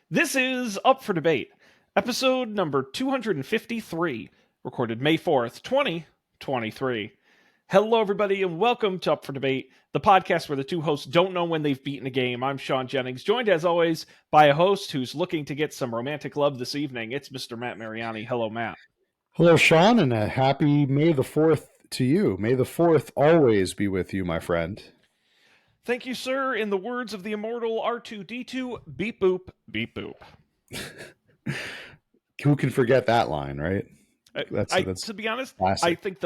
This is Up for Debate, episode number 253, recorded May 4th, 2023. Hello, everybody, and welcome to Up for Debate, the podcast where the two hosts don't know when they've beaten a game. I'm Sean Jennings, joined as always by a host who's looking to get some romantic love this evening. It's Mr. Matt Mariani. Hello, Matt. Hello, Sean, and a happy May the 4th to you. May the 4th always be with you, my friend. Thank you, sir. In the words of the immortal R2D2, beep boop, beep boop. Who can forget that line, right? That's to be honest, classic. I think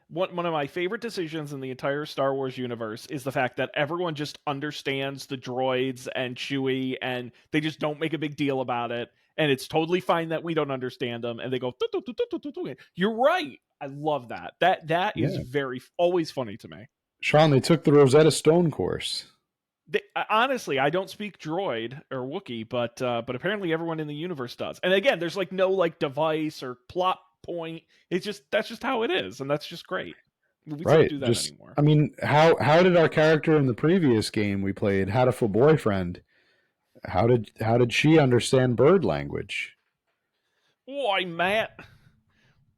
one of my favorite decisions in the entire Star Wars universe is the fact that everyone just understands the droids and Chewie, and they just don't make a big deal about it. And it's totally fine that we don't understand them, and they go, "You're right." I love that. That is very always funny to me. Sean, they took the Rosetta Stone course. Honestly, I don't speak droid or Wookiee, but apparently everyone in the universe does. And again, there's like no like device or plot point. That's just how it is, and that's just great. We don't do that anymore. I mean, how did our character in the previous game we played, Hatoful Boyfriend, how did she understand bird language? Why, Matt?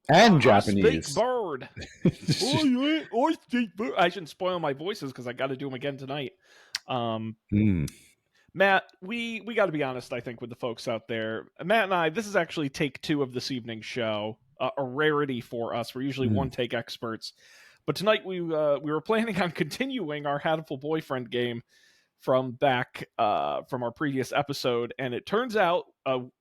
And Japanese. I speak bird. I speak bird. I shouldn't spoil my voices because I got to do them again tonight. Matt, we got to be honest, I think, with the folks out there. Matt and I, this is actually take 2 of this evening's show, a rarity for us. We're usually one-take experts. But tonight we were planning on continuing our Hatoful Boyfriend game from our previous episode, and it turns out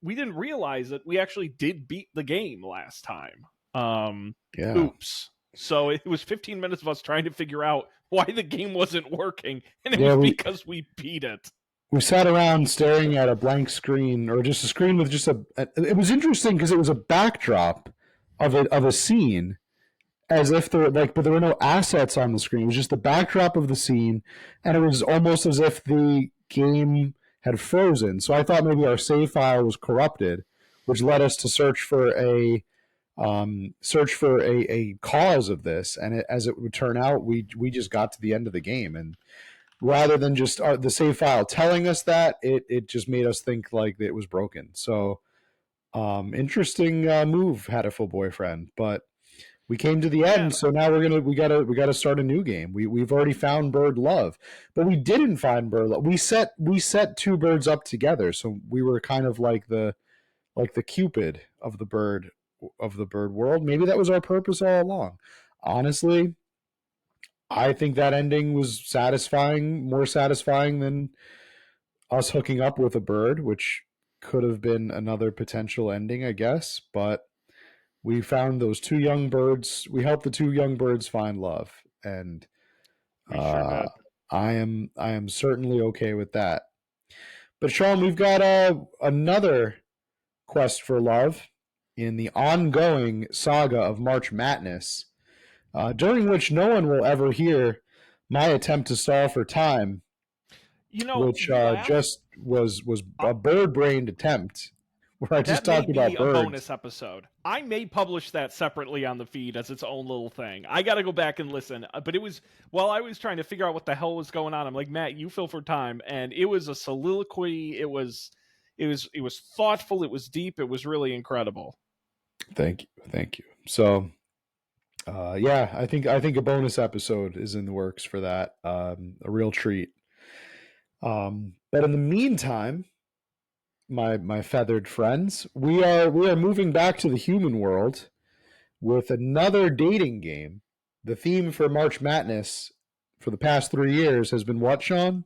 we didn't realize it. We actually did beat the game last time. Oops. So it was 15 minutes of us trying to figure out why the game wasn't working, and it was because we beat it. We sat around staring at a blank screen, or just a screen with just it was interesting because it was a backdrop of a scene, as if there but there were no assets on the screen. It was just the backdrop of the scene, and it was almost as if the game had frozen. So I thought maybe our save file was corrupted, which led us to search for a cause of this. And as it would turn out, we just got to the end of the game, and rather than just the save file telling us that, it just made us think like it was broken. So interesting move, Hatoful Boyfriend. But we came to the end, so now we gotta start a new game. We've already found bird love, but we didn't find bird love. We set 2 birds up together, so we were kind of like the Cupid of the bird world. Maybe that was our purpose all along. Honestly, I think that ending was more satisfying than us hooking up with a bird, which could have been another potential ending, I guess. But we found those 2 young birds. We helped the 2 young birds find love, and I am certainly okay with that. But Sean, we've got another quest for love in the ongoing saga of March Matt-ness, during which no one will ever hear my attempt to stall for time, which just was a bird-brained attempt where I just talked about birds. That may be a bonus episode. I may publish that separately on the feed as its own little thing. I got to go back and listen. But it was, while I was trying to figure out what the hell was going on, I'm like, Matt, you fill for time. And it was a soliloquy. It was thoughtful. It was deep. It was really incredible. Thank you. So, I think a bonus episode is in the works for that. A real treat. But in the meantime, my feathered friends, we are moving back to the human world with another dating game. The theme for March Matt-ness for the past 3 years has been what, Sean?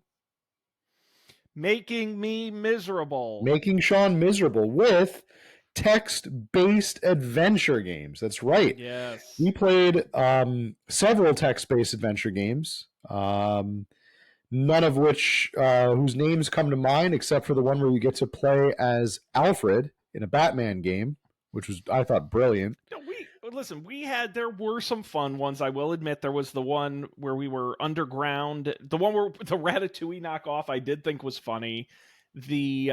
Making me miserable. Making Sean miserable with text-based adventure games. That's right. Yes. We played several text-based adventure games. None of which whose names come to mind, except for the one where you get to play as Alfred in a Batman game, which was, I thought, brilliant. There were some fun ones, I will admit. There was the one where we were underground. The one where the Ratatouille knockoff I did think was funny. The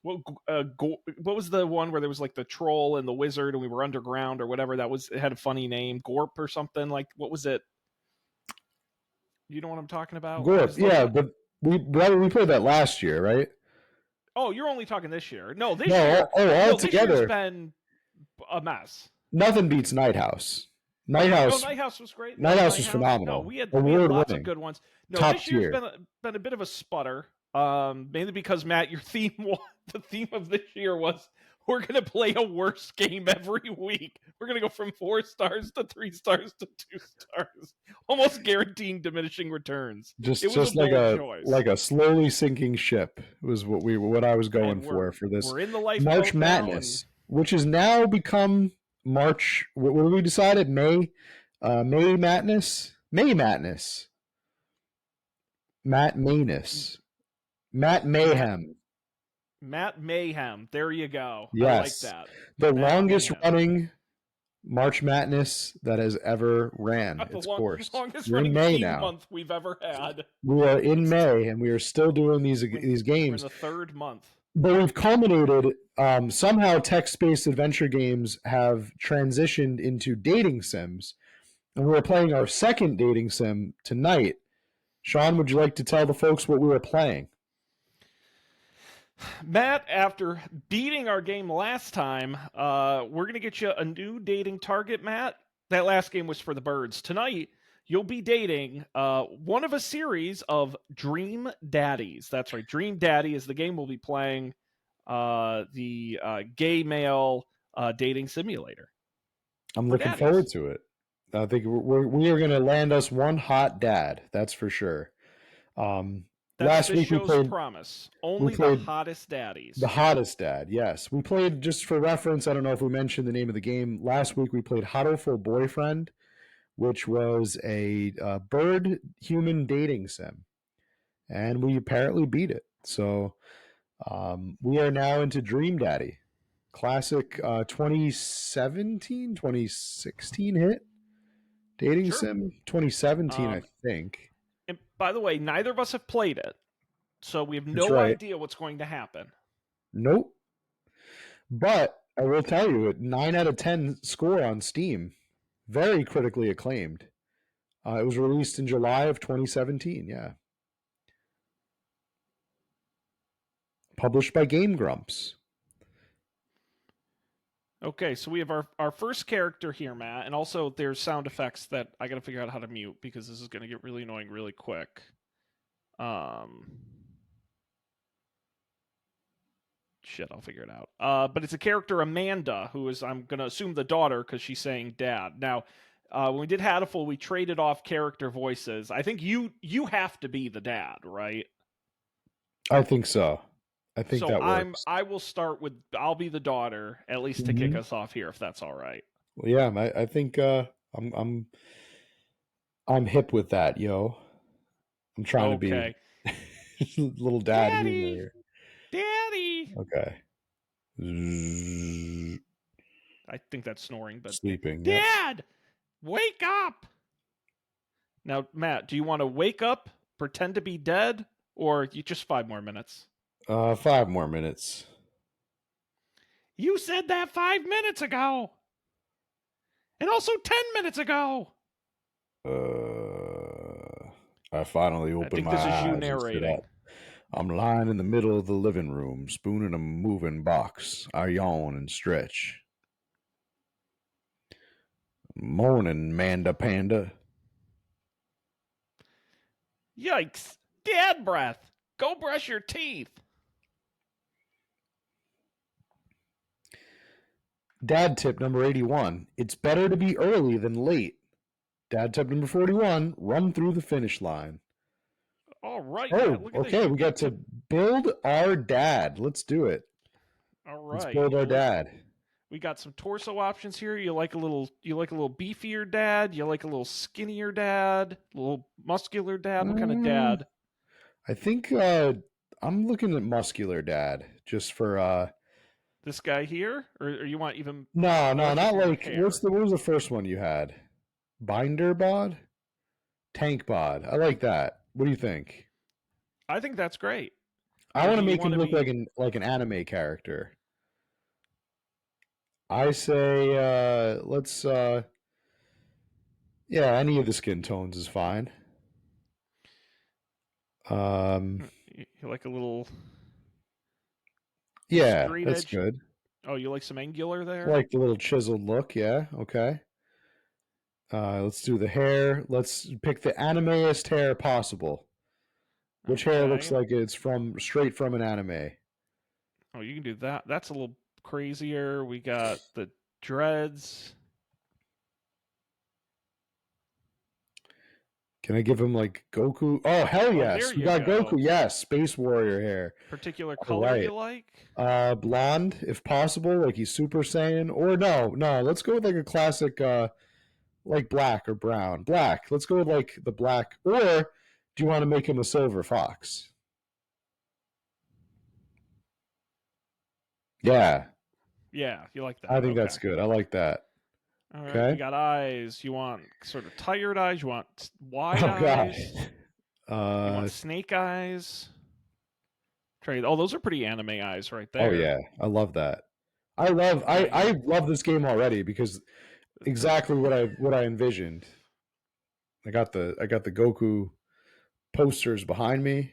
what was the one where there was like the troll and the wizard and we were underground or whatever? It had a funny name, Gorp or something. Like, what was it? You know what I'm talking about? Gorp, yeah, but we played that last year, right? Oh, you're only talking this year. No, this No, year. all No, this year's together. been a mess. Nothing beats Night House. No, Night House was great. Night No, House Night was House. No, phenomenal. we had Award lots of winning. good ones. No, Top this year's tier. been a bit of a sputter. Mainly because Matt, your theme the theme of this year was we're gonna play a worse game every week. We're gonna go from 4 stars to 3 stars to 2 stars, almost guaranteeing diminishing returns. It was a Just bold choice. like a slowly sinking ship was what I was going And for this we're in the March lifeboat now, and Madness, which has now become March. What did we decided? May Madness, May Madness, Matt May-ness, Matt Matt Mayhem. Matt Mayhem. There you go. I like Yes, that. the Matt longest Mayhem. running March Madness that has ever ran its course. Longest We're in running May theme now. month we've ever had. We are in May, and we are still doing these We're in games. the 3rd month. But we've culminated. Somehow, text-based adventure games have transitioned into dating sims, and we're playing our second dating sim tonight. Sean, would you like to tell the folks what we were playing? Matt, after beating our game last time, we're going to get you a new dating target, Matt. That last game was for the birds. Tonight, you'll be dating one of a series of Dream Daddies. That's right. Dream Daddy is the game we'll be playing, the gay male dating simulator. I'm looking forward to it. I think we are going to land us one hot dad. That's for sure. That's Last this week we show's played. promise. We Only the played hottest daddies. the hottest dad. Yes, we played, just for reference. I don't know if we mentioned the name of the game last week. We played Huddleful Boyfriend, which was a bird human dating sim, and we apparently beat it. So we are now into Dream Daddy, classic 2017, 2016 hit dating sim. 2017, I think. And by the way, neither of us have played it, so we have no idea what's going to happen. Nope. But I will tell you, 9 out of 10 score on Steam, very critically acclaimed. It was released in July of 2017. Yeah. Published by Game Grumps. Okay, so we have our first character here, Matt, and also there's sound effects that I got to figure out how to mute because this is going to get really annoying really quick. Shit, I'll figure it out. But it's a character, Amanda, who is, I'm going to assume, the daughter because she's saying dad. Now, when we did Hatful, we traded off character voices. I think you have to be the dad, right? I think so. I think that works. I will start with, I'll be the daughter, at least to kick us off here, if that's all right. Well, yeah, I think I'm hip with that, yo. I'm trying to be little dad humor. Daddy. Okay. I think that's snoring, but sleeping. Dad, wake up. Now, Matt, do you want to wake up, pretend to be dead, or you just 5 more minutes? 5 more minutes. You said that 5 minutes ago. And also 10 minutes ago. I finally opened my eyes. This is you narrating. I'm lying in the middle of the living room, spooning a moving box. I yawn and stretch. Morning, Manda Panda. Yikes. Dad breath. Go brush your teeth. Dad tip number 81. It's better to be early than late. Dad tip number 41. Run through the finish line. All right. Oh, okay. We got to build our dad. Let's do it. All right. Let's build our dad. We got some torso options here. You like a little beefier dad? You like a little skinnier dad? A little muscular dad? What kind of dad? I think I'm looking at muscular dad just for this guy here, or you want even? No, not like what was the first one you had? Binder bod, tank bod. I like that. What do you think? I think that's great. I want to make him look like an anime character. I say let's yeah, any of the skin tones is fine. You like a little Yeah, straight that's edge. good. Oh, you like some angular there? Like the little chiseled look. Yeah. Okay. Let's do the hair. Let's pick the animeest hair possible. Which hair looks Okay. like it's from straight from an anime? Oh, you can do that. That's a little crazier. We got the dreads. Can I give him like Goku? Oh, hell Oh, there yes. We you got go. Goku. Yes. Space Warrior hair. Particular All color right. you like? Blonde, if possible, like he's Super Saiyan. Or no. Let's go with like a classic, like black or brown. Black. Let's go with like the black. Or do you want to make him a silver fox? Yeah. Yeah, you like I that. think Okay. that's good. I like that. All right, you Okay. got eyes. You want sort of tired eyes? You want wide Oh, God. eyes? You want snake eyes? Trade. Oh, those are pretty anime eyes right Oh there. yeah, I love that. I Okay. love this game already because exactly what I envisioned. I got the Goku posters behind me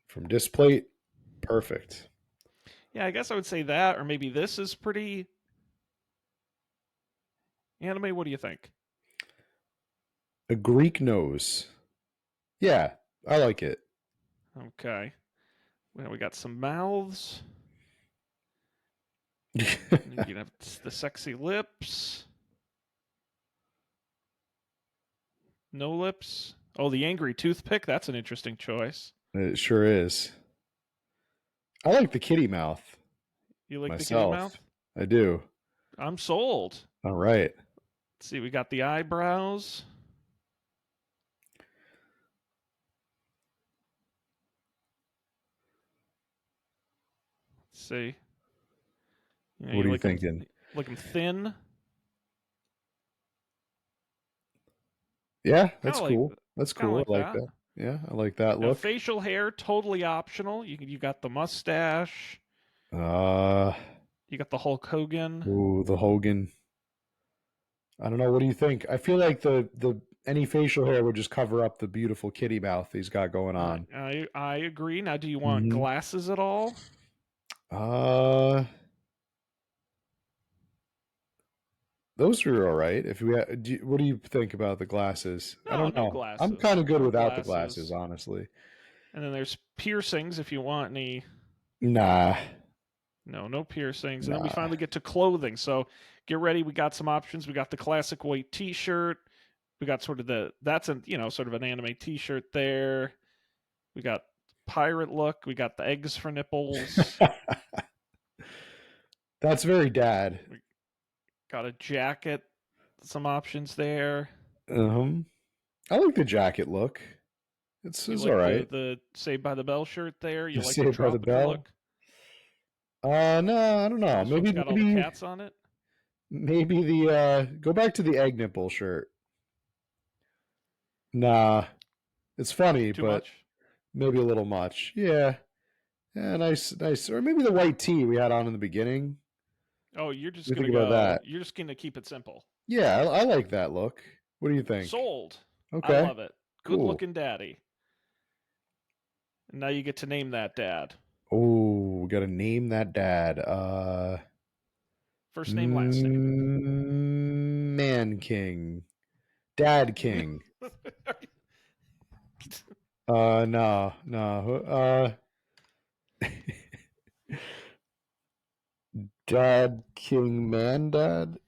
from Displate. Perfect. Yeah, I guess I would say that, or maybe this is pretty anime. What do you think? A Greek nose. Yeah, I like it. Okay. Well, we got some mouths. You can have the sexy lips. No lips. Oh, the angry toothpick. That's an interesting choice. It sure is. I like the kitty mouth You like the kitty myself. mouth? I do. I'm sold. All right. Let's see, we got the eyebrows. Let's see. What are You you thinking? like them thin. Yeah, Kind that's of like cool. That's kind of cool. like I like that. that. Yeah, I like that Now, look. facial hair totally optional. You got the mustache. Uh, You got the Hulk Hogan. ooh, the Hogan. I don't know. What do you think? I feel like the any facial hair would just cover up the beautiful kitty mouth he's got going on. I agree. Now, do you want Hmm. glasses at all? Uh, those are all right. If we, what do you think about the glasses? I No, don't no know. I'm kind glasses. of good No without the glasses, glasses. honestly. And then there's piercings if you want any. Nah, No, no piercings. And then we nah. finally get to clothing. So get ready. We got some options. We got the classic white T-shirt. We got sort of that's a sort of an anime T-shirt there. We got pirate look. We got the eggs for nipples. That's very dad. We got a jacket. Some options there. Um, I like the jacket look. You It's all like right. the Saved by the Bell shirt there. You The like the Saved by the tropical Bell. look. No, I don't know. This one's Maybe got all the cats on it. maybe the go back to the egg nipple shirt. Nah, it's funny, Too but much. maybe a little much. Yeah. Yeah, nice. Or maybe the white tee we had on in the beginning. Oh, you're just What do you gonna think about go. that? You're just gonna keep it simple. Yeah, I like that look. What do you think? Sold. I Okay, love it. Good cool. looking daddy. And now you get to name that dad. Oh, we got to name that dad. First name, last name. Man King, Dad King. No. Dad King Man Dad.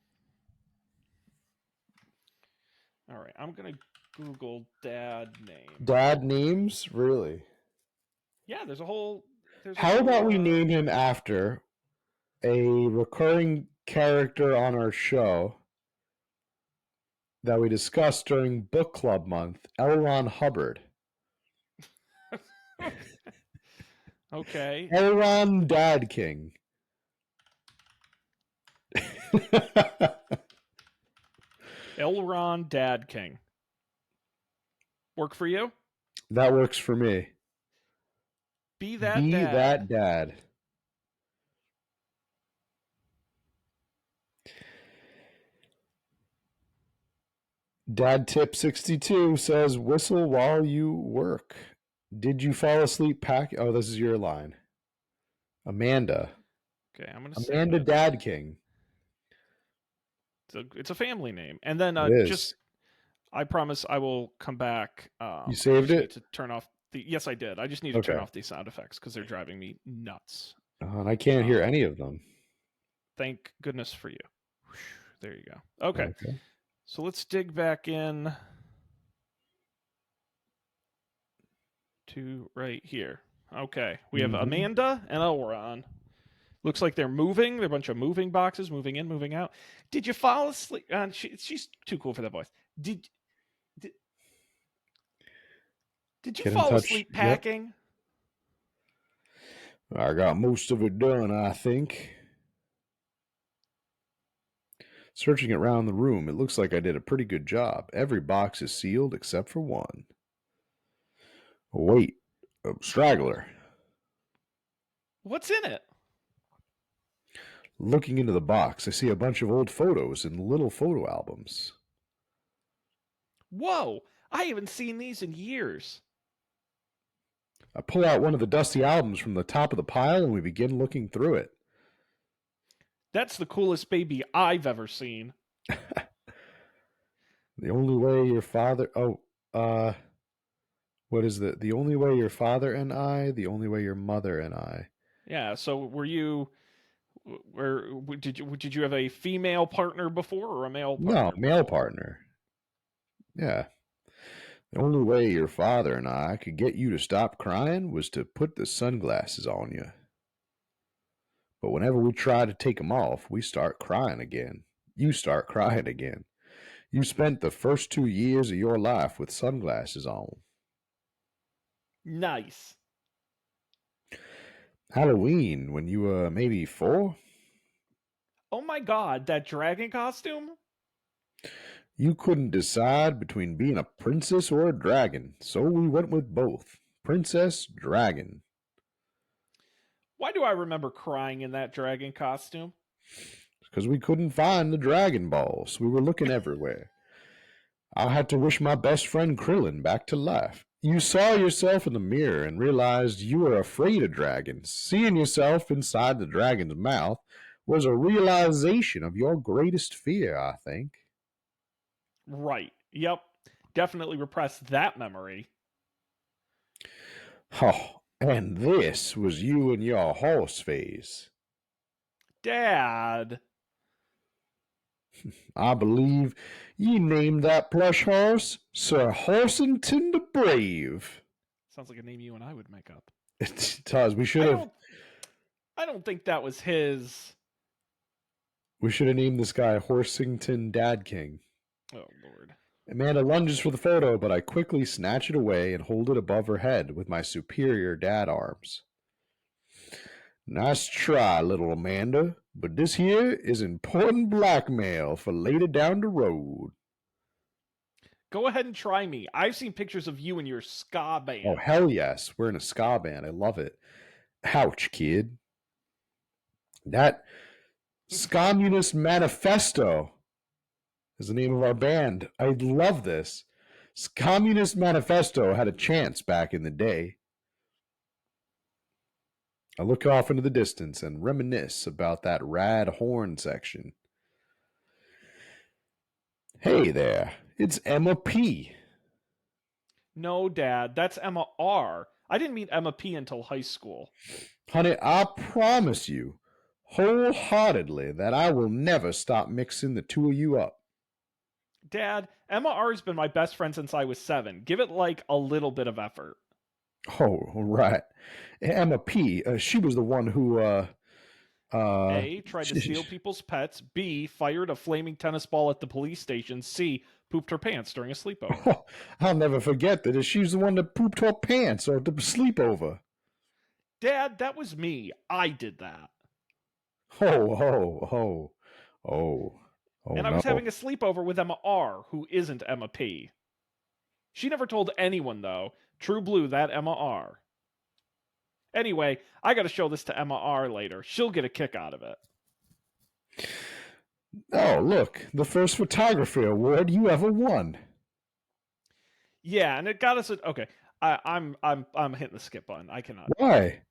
All right, I'm gonna Google dad name. Dad names really? Yeah, there's a whole. There's a How whole. about we name him after a recurring character on our show that we discussed during book club month, L. Ron Hubbard. Okay. L. Ron Dad King. Elron Dad King. Work for you? That works for me. Be that Be dad. that dad. Dad Tip 62 says, whistle while you work. Did you fall asleep pack? Oh, this is your line. Amanda. Okay, I'm gonna save Amanda it. Dad King. It's a family name. And then It just is. I promise I will come back. You I saved just need it? to turn off the. Yes, I did. I just need to turn Okay. off these sound effects because they're driving me nuts. And I can't hear Um, any of them. thank goodness for you. There you go. Okay, Okay. so let's dig back in to right here. Okay, we have Mm-hmm. Amanda and Elron. Looks like they're moving. They're a bunch of moving boxes, moving in, moving out. Did you fall asleep? She's too cool for that voice. Did did you Get in fall touch. asleep Yep. packing? I got most of it done, I think. Searching around the room, it looks like I did a pretty good job. Every box is sealed except for one. Wait, a straggler. What's in it? Looking into the box, I see a bunch of old photos and little photo albums. Whoa! I haven't seen these in years. I pull out one of the dusty albums from the top of the pile and we begin looking through it. That's the coolest baby I've ever seen. The only way your father. Oh, what is the only way your father and I, the only way your mother and I. Yeah. So were you? Where did you have a female partner before or a male No, partner male before? partner. Yeah. The only way your father and I could get you to stop crying was to put the sunglasses on you. But whenever we try to take them off, we start crying again. You start crying again. You spent the first 2 years of your life with sunglasses on. Nice. Halloween, when you were maybe 4, Oh my god, that dragon costume? you couldn't decide between being a princess or a dragon, so we went with both. Princess, dragon. Why do I remember crying in that dragon costume? Because we couldn't find the Dragon Balls. We were looking everywhere. I had to wish my best friend Krillin back to life. You saw yourself in the mirror and realized you were afraid of dragons. Seeing yourself inside the dragon's mouth was a realization of your greatest fear, I think. Right. Yep. Definitely repressed that memory. Oh, and this was you in your horse phase. Dad. I believe ye named that plush horse Sir Horsington the Brave. Sounds like a name you and I would make up. It does. We should I have don't I don't think that was his. named this guy Horsington Dad King. Oh lord. Amanda lunges for the photo, but I quickly snatch it away and hold it above her head with my superior dad arms. Nice try, little Amanda, but this here is important blackmail for later down the road. Go ahead and try me. I've seen pictures of you and your ska Oh, band. hell yes. We're in a ska band. I love it. Ouch, kid. That Communist Manifesto is the name of our band. I love this. Communist Manifesto had a chance back in the day. I look off into the distance and reminisce about that rad horn section. Hey there, it's Emma P. No, Dad, that's Emma R. I didn't meet Emma P until high school. Honey, I promise you wholeheartedly that I will never stop mixing the two of you up. Dad, Emma R has been my best friend since I was 7. Give it like a little bit of effort. Oh, right. Emma P. She was the one who, A. Tried to steal people's pets. B. Fired a flaming tennis ball at the police station. C. Pooped her pants during a sleepover. Oh, I'll never forget that. She's the one that pooped her pants or the sleepover. Dad, that was me. I did that. Oh, oh And I was no. having a sleepover with Emma R, who isn't Emma P. She never told anyone, though. True blue, that Emma R. Anyway, I gotta show this to Emma R later. She'll get a kick out of it. Oh, look, the first photography award you ever won. Yeah, and it got us. Okay, I'm hitting the skip button. I cannot. Why?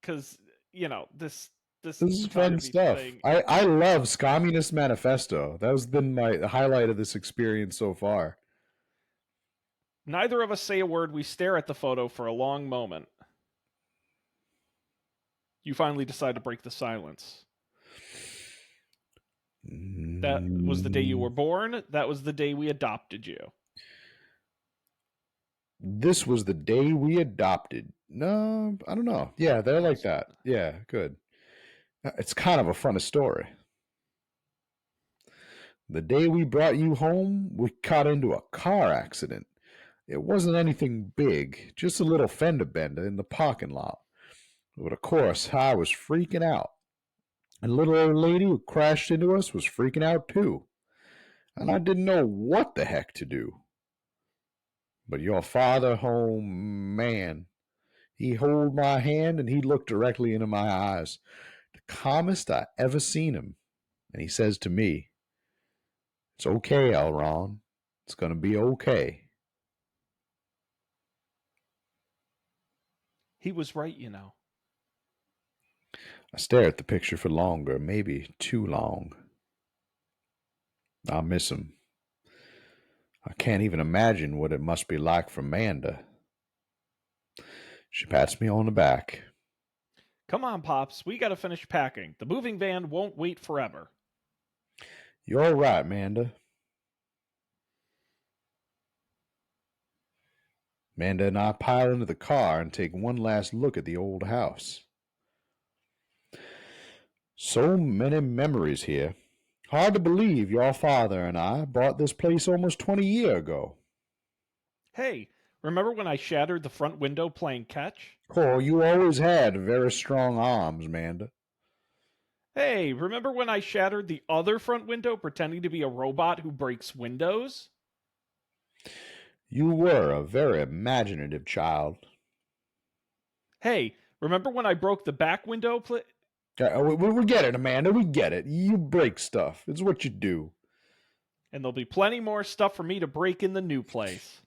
Because this This is trying to fun be stuff. thing. I love Communist Manifesto. That has been the highlight of this experience so far. Neither of us say a word. We stare at the photo for a long moment. You finally decide to break the silence. That was the day you were born. That was the day we adopted you. This was the day we adopted. No, I don't know. Yeah, they're like that. Yeah, good. It's kind of a funny story. The day we brought you home, we got into a car accident. It wasn't anything big, just a little fender bender in the parking lot. But of course, I was freaking out. And the little old lady who crashed into us was freaking out too. And I didn't know what the heck to do. But your father, oh man, he held my hand and he looked directly into my eyes. The calmest I ever seen him. And he says to me, "It's okay, Elron. It's going to be okay." He was right, you know. I stare at the picture for longer, maybe too long. I miss him. I can't even imagine what it must be like for Amanda. She pats me on the back. Come on, Pops. We gotta finish packing. The moving van won't wait forever. You're right, Amanda. Amanda and I pile into the car and take one last look at the old house. So many memories here. Hard to believe your father and I bought this place almost 20 years ago. Hey, remember when I shattered the front window playing catch? Oh, you always had very strong arms, Amanda. Hey, remember when I shattered the other front window pretending to be a robot who breaks windows? You were a very imaginative child. Hey, remember when I broke the back window? We get it, Amanda. We get it. You break stuff. It's what you do. And there'll be plenty more stuff for me to break in the new place.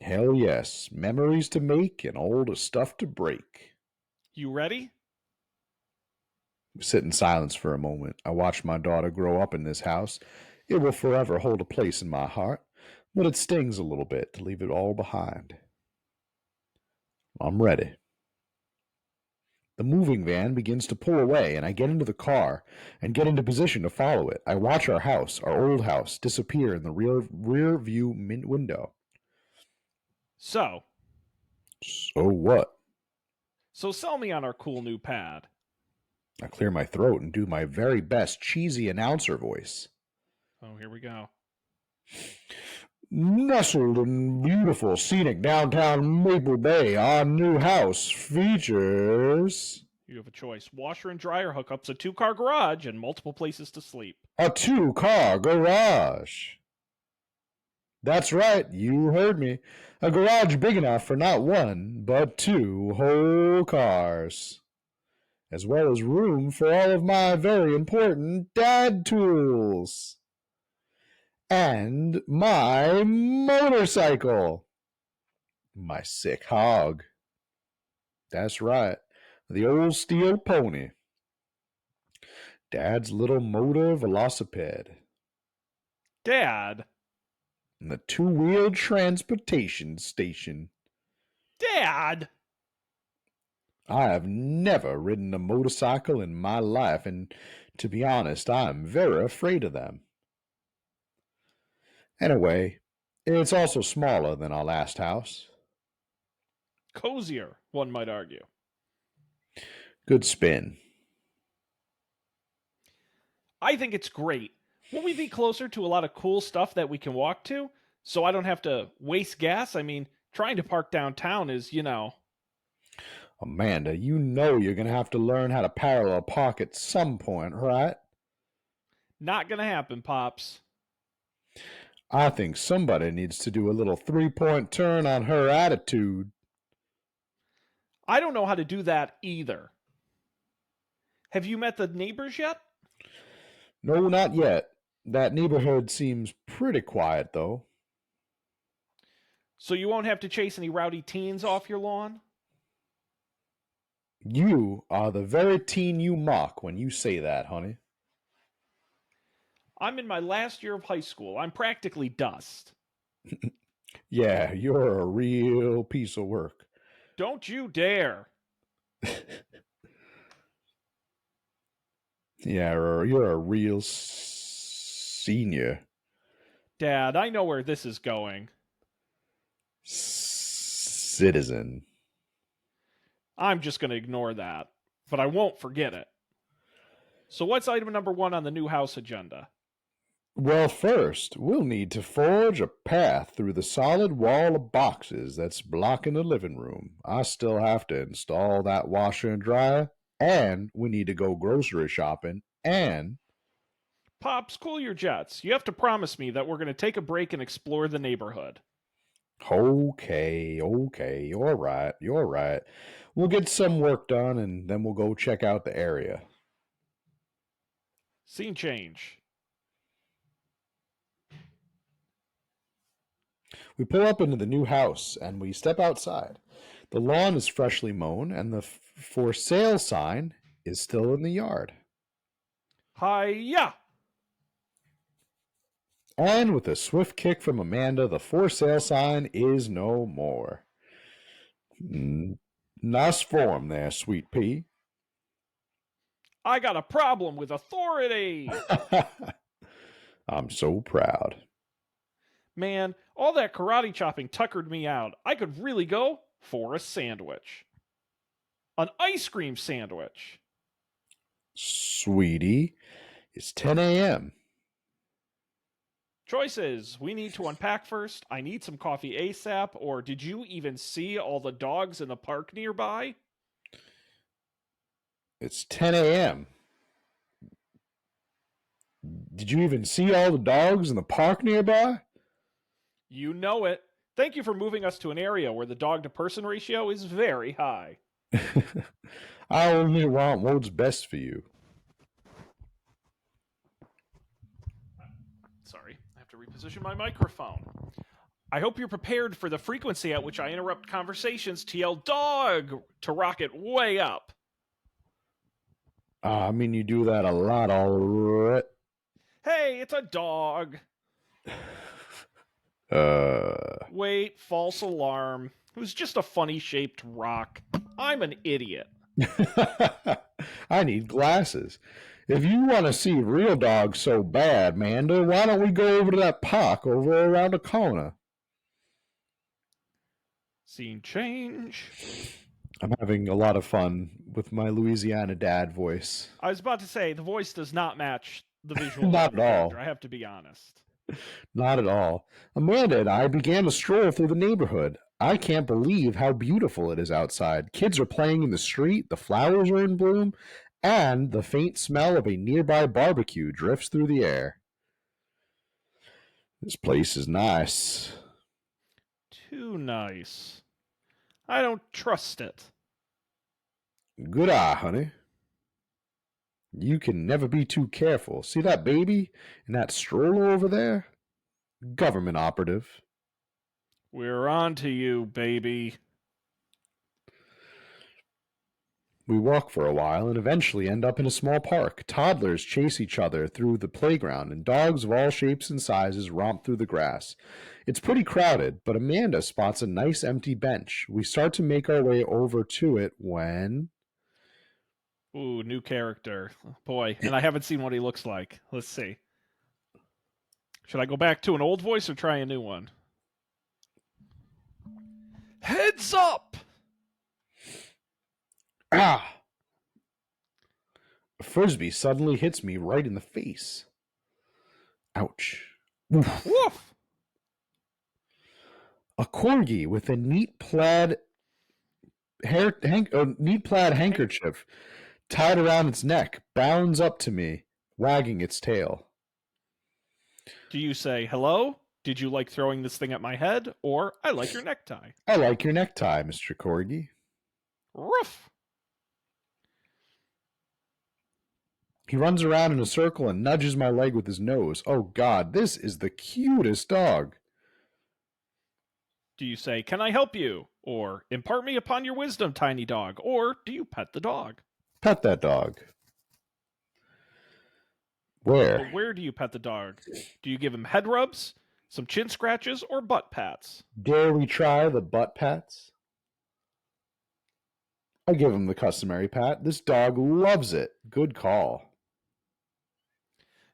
Hell yes. Memories to make and all the stuff to break. You ready? We sit in silence for a moment. I watch my daughter grow up in this house. It will forever hold a place in my heart, but it stings a little bit to leave it all behind. I'm ready. The moving van begins to pull away, and I get into the car and get into position to follow it. I watch our house, our old house, disappear in the rear view window. So What? sell me on our cool new pad. I clear my throat and do my very best cheesy announcer voice. Oh, here we go. Nestled in beautiful, scenic downtown Maple Bay, our new house features You have a choice: washer and dryer hookups, a 2-car garage, and multiple places to sleep. a 2-car garage. That's right, you heard me. A garage big enough for not one, but 2 whole cars. As well as room for all of my very important dad tools. And my motorcycle. My sick hog. That's right, the old steel pony. Dad's little motor velocipede. Dad! And the 2-wheeled transportation station. Dad! I have never ridden a motorcycle in my life, and to be honest, I am very afraid of them. Anyway, it's also smaller than our last house. Cozier, one might argue. Good spin. I think it's great. Won't we be closer to a lot of cool stuff that we can walk to? So I don't have to waste gas? I mean, trying to park downtown is, Amanda, you know you're going to have to learn how to parallel park at some point, right? not gonna happen, Pops. I think somebody needs to do a little 3-point turn on her attitude. I don't know how to do that either. Have you met the neighbors yet? No, not yet. That neighborhood seems pretty quiet, though. So you won't have to chase any rowdy teens off your lawn? You are the very teen you mock when you say that, honey. I'm in my last year of high school. I'm practically dust. Yeah, you're a real piece of work. Don't you dare. Yeah, you're a real senior. Dad, I know where this is going. Citizen. I'm just going to ignore that, but I won't forget it. So, what's item number 1 on the new house agenda? Well, first, we'll need to forge a path through the solid wall of boxes that's blocking the living room. I still have to install that washer and dryer, and we need to go grocery shopping, and Pops, cool your jets. You have to promise me that we're going to take a break and explore the neighborhood. okay, you're right. We'll get some work done, and then we'll go check out the area. Scene change. We pull up into the new house, and we step outside. The lawn is freshly mown, and the for sale sign is still in the yard. Hi-ya! And with a swift kick from Amanda, the for sale sign is no more. Nice form there, sweet pea. I got a problem with authority! I'm so proud. Man, all that karate chopping tuckered me out. I could really go for a sandwich. An ice cream sandwich. Sweetie, it's 10 a.m. Choices. We need to unpack first. I need some coffee ASAP. Or did you even see all the dogs in the park nearby? It's 10 a.m. Did you even see all the dogs in the park nearby? You know it. Thank you for moving us to an area where the dog-to-person ratio is very high. I only want what's best for you. Sorry, I have to reposition my microphone. I hope you're prepared for the frequency at which I interrupt conversations to yell dog to rocket way up. I mean, you do that a lot, all right. Hey, it's a dog. Wait, false alarm. It was just a funny-shaped rock. I'm an idiot. I need glasses. If you want to see real dogs so bad, Manda, why don't we go over to that park over around the corner? Scene change. I'm having a lot of fun with my Louisiana dad voice. I was about to say, the voice does not match the visual. Not at all. I have to be honest. Not at all. Amanda and I began to stroll through the neighborhood. I can't believe how beautiful it is outside. Kids are playing in the street, the flowers are in bloom, and the faint smell of a nearby barbecue drifts through the air. This place is nice. Too nice. I don't trust it. Good eye, honey. You can never be too careful. See that baby and that stroller over there? Government operative. We're on to you, baby. We walk for a while and eventually end up in a small park. Toddlers chase each other through the playground, and dogs of all shapes and sizes romp through the grass. It's pretty crowded, but Amanda spots a nice empty bench. We start to make our way over to it when... Ooh, new character. Boy, and I haven't seen what he looks like. Let's see. Should I go back to an old voice or try a new one? Heads up! Ah! A frisbee suddenly hits me right in the face. Ouch. Oof. Woof! A corgi with a neat plaid handkerchief tied around its neck bounds up to me, wagging its tail. Do you say, hello? Did you like throwing this thing at my head? Or, I like your necktie. I like your necktie, Mr. Corgi. Roof! He runs around in a circle and nudges my leg with his nose. Oh, God, this is the cutest dog. Do you say, can I help you? Or, impart me upon your wisdom, tiny dog. Or, do you pet the dog? Pet that dog. But Where? where do you pet the dog? Do you give him head rubs, some chin scratches, or butt pats? Dare we try the butt pats? I give him the customary pat. This dog loves it. Good call.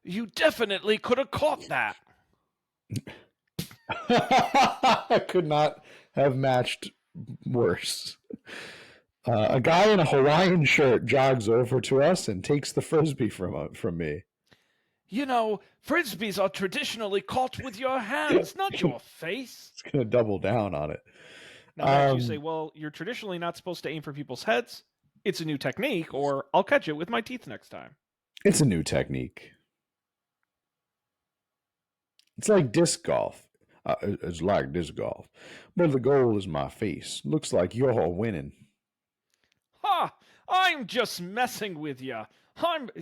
You definitely could have caught that. I could not have matched worse. A guy in a Hawaiian shirt jogs over to us and takes the frisbee from me. You know, frisbees are traditionally caught with your hands, not your face. It's going to double down on it. Now, Max, you say, well, you're traditionally not supposed to aim for people's heads. It's a new technique, or I'll catch it with my teeth next time. It's a new technique. It's like disc golf. It's like disc golf. But the goal is my face. Looks like you're winning. Ha! I'm just messing with you.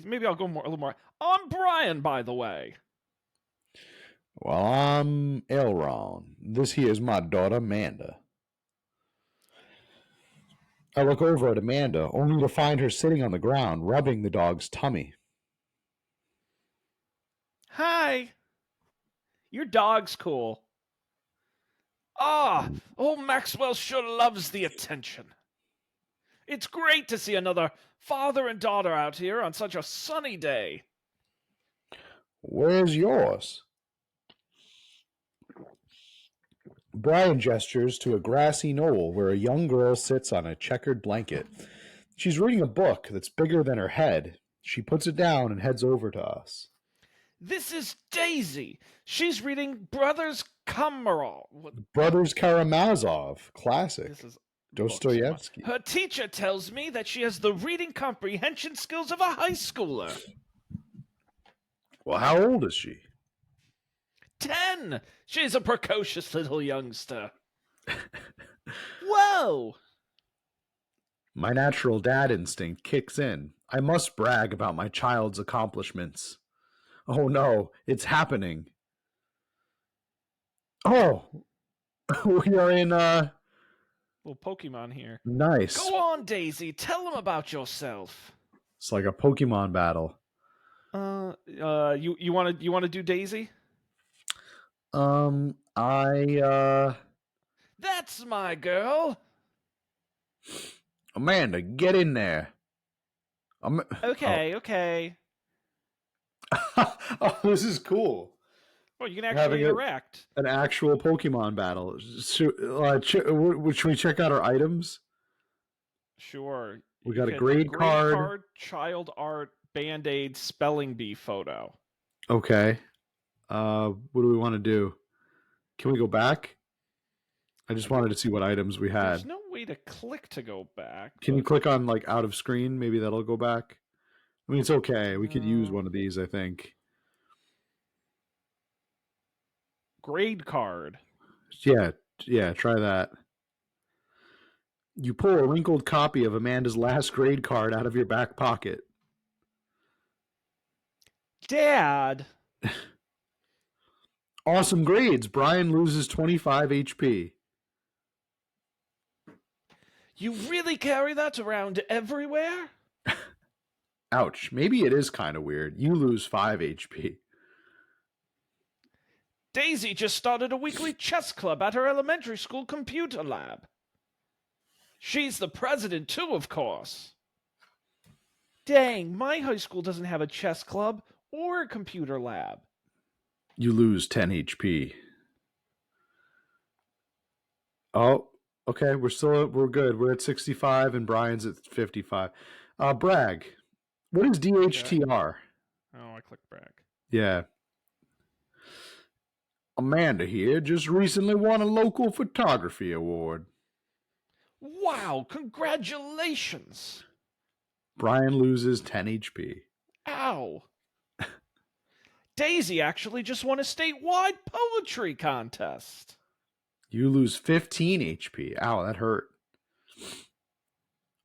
Maybe I'll go a little more. I'm Brian, by the way. Well, I'm Elron. This here's my daughter, Amanda. I look over at Amanda, only to find her sitting on the ground, rubbing the dog's tummy. Hi. Your dog's cool. Ah, old Maxwell sure loves the attention. It's great to see another father and daughter out here on such a sunny day. Where's yours? Brian gestures to a grassy knoll where a young girl sits on a checkered blanket. She's reading a book that's bigger than her head. She puts it down and heads over to us. This is Daisy. She's reading Brothers Karamazov. Brothers Karamazov, classic. This is Dostoevsky. Her teacher tells me that she has the reading comprehension skills of a high schooler. Well, how old is she? 10. She's a precocious little youngster. Whoa! My natural dad instinct kicks in. I must brag about my child's accomplishments. Oh no, it's happening. Oh, we are in Little Pokemon here. nice. Go on, Daisy. Tell them about yourself. It's like a Pokemon battle. You want to do Daisy? That's my girl. Amanda, get in there. Okay. Oh, this is cool. Oh, you can actually interact. An actual Pokemon battle. Should we check out our items? Sure. We got a grade card, child art, Band-Aid, spelling bee photo. Okay. What do we want to do? Can we go back? I just wanted to see what items we had. There's no way to click to go back. Can you click on like out of screen? Maybe that'll go back. I mean, it's okay. We could use one of these, I think. Grade card. Yeah, try that. You pull a wrinkled copy of Amanda's last grade card out of your back pocket. Dad! Awesome grades. Brian loses 25 HP. You really carry that around everywhere? Ouch. Maybe it is kind of weird. You lose 5 HP. Daisy just started a weekly chess club at her elementary school computer lab. She's the president too, of course. Dang, my high school doesn't have a chess club or a computer lab. You lose 10 HP. Oh, okay. We're good. We're at 65 and Brian's at 55. Brag. What is DHTR? Oh, I clicked brag. Yeah. Amanda here just recently won a local photography award. Wow, congratulations. Brian loses 10 HP. Ow. Daisy actually just won a statewide poetry contest. You lose 15 HP. Ow, that hurt.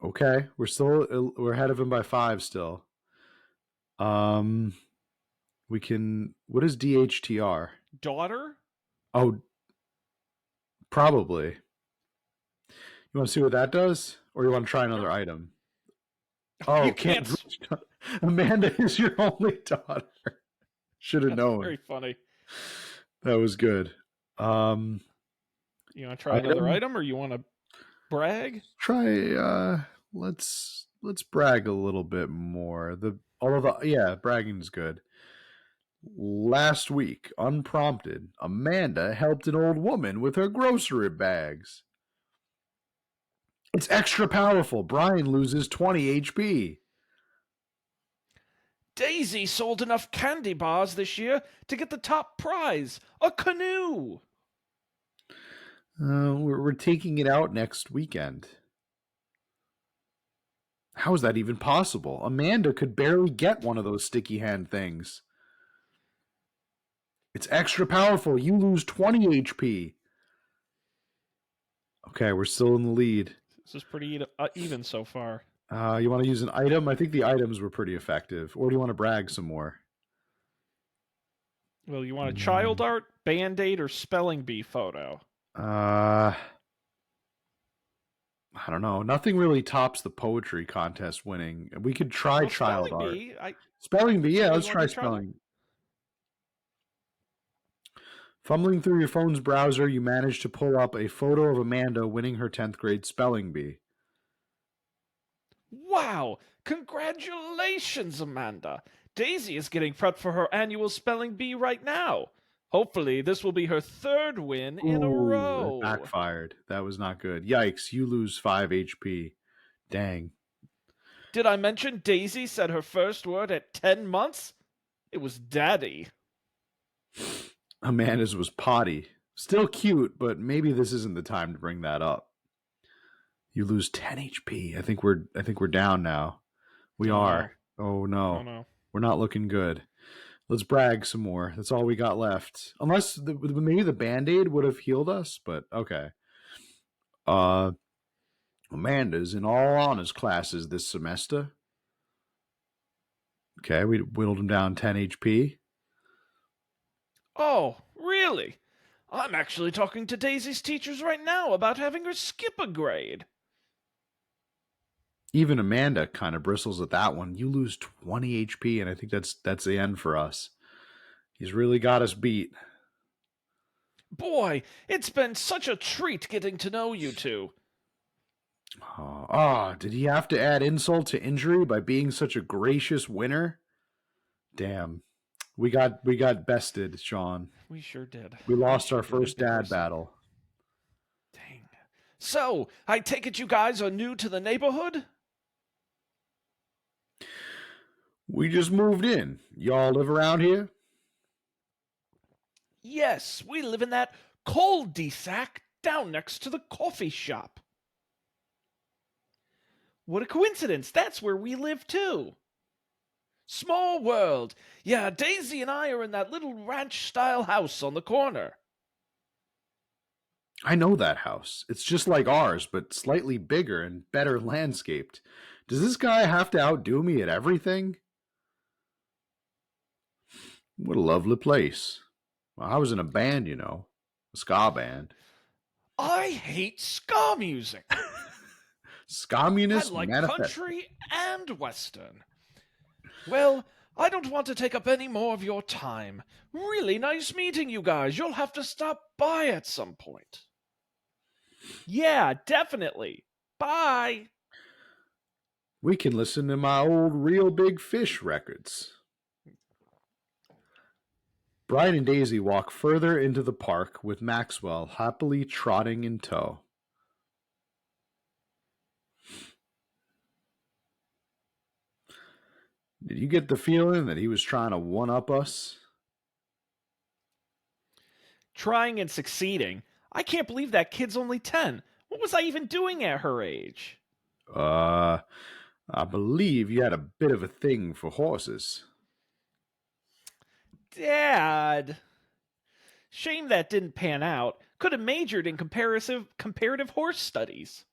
Okay, we're ahead of him by 5 still. We can. What is DHTR? Daughter? Oh, probably. You want to see what that does? Or you want to try another item? You Oh, can't. Amanda is your only daughter. Should have That's known. very funny. That was good. You want to try another item, or you want to brag? Let's brag a little bit more. Bragging is good. Last week, unprompted, Amanda helped an old woman with her grocery bags. It's extra powerful. Brian loses 20 HP. Daisy sold enough candy bars this year to get the top prize, a canoe. We're taking it out next weekend. How is that even possible? Amanda could barely get one of those sticky hand things. It's extra powerful. You lose 20 HP. Okay, we're still in the lead. This is pretty even so far. You want to use an item? I think the items were pretty effective. Or do you want to brag some more? Well, you want a child art, Band-Aid, or spelling bee photo? I don't know. Nothing really tops the poetry contest winning. We could try child art. Spelling bee, yeah, let's try spelling. Fumbling through your phone's browser, you manage to pull up a photo of Amanda winning her 10th grade spelling bee. Wow! Congratulations, Amanda! Daisy is getting prepped for her annual spelling bee right now. Hopefully, this will be her third win in a row. That backfired. That was not good. Yikes, you lose 5 HP. Dang. Did I mention Daisy said her first word at 10 months? It was daddy. Amanda's was potty. Still cute, but maybe this isn't the time to bring that up. You lose 10 HP. I think we're down now. We are. Oh no. We're not looking good. Let's brag some more. That's all we got left. Unless maybe the Band-Aid would have healed us, but okay. Amanda's in all honors classes this semester. Okay, we whittled him down 10 HP. Oh, really? I'm actually talking to Daisy's teachers right now about having her skip a grade. Even Amanda kind of bristles at that one. You lose 20 HP, and I think that's the end for us. He's really got us beat. Boy, it's been such a treat getting to know you two. Did he have to add insult to injury by being such a gracious winner? Damn. We got bested, Sean. We sure did. We lost our first dad battle. Dang. So, I take it you guys are new to the neighborhood? We just moved in. Y'all live around here? Yes, we live in that cul-de-sac down next to the coffee shop. What a coincidence. That's where we live too. Small world. Yeah, Daisy and I are in that little ranch-style house on the corner. I know that house. It's just like ours, but slightly bigger and better landscaped. Does this guy have to outdo me at everything? What a lovely place. Well, I was in a band, a ska band. I hate ska music. Communist I like manifesto. country and western. Well, I don't want to take up any more of your time. Really nice meeting you guys. You'll have to stop by at some point. Yeah, definitely. Bye. We can listen to my old Real Big Fish records. Brian and Daisy walk further into the park with Maxwell happily trotting in tow. Did you get the feeling that he was trying to one-up us? Trying and succeeding. I can't believe that kid's only 10. What was I even doing at her age? I believe you had a bit of a thing for horses. Dad. Shame that didn't pan out. Could have majored in comparative horse studies.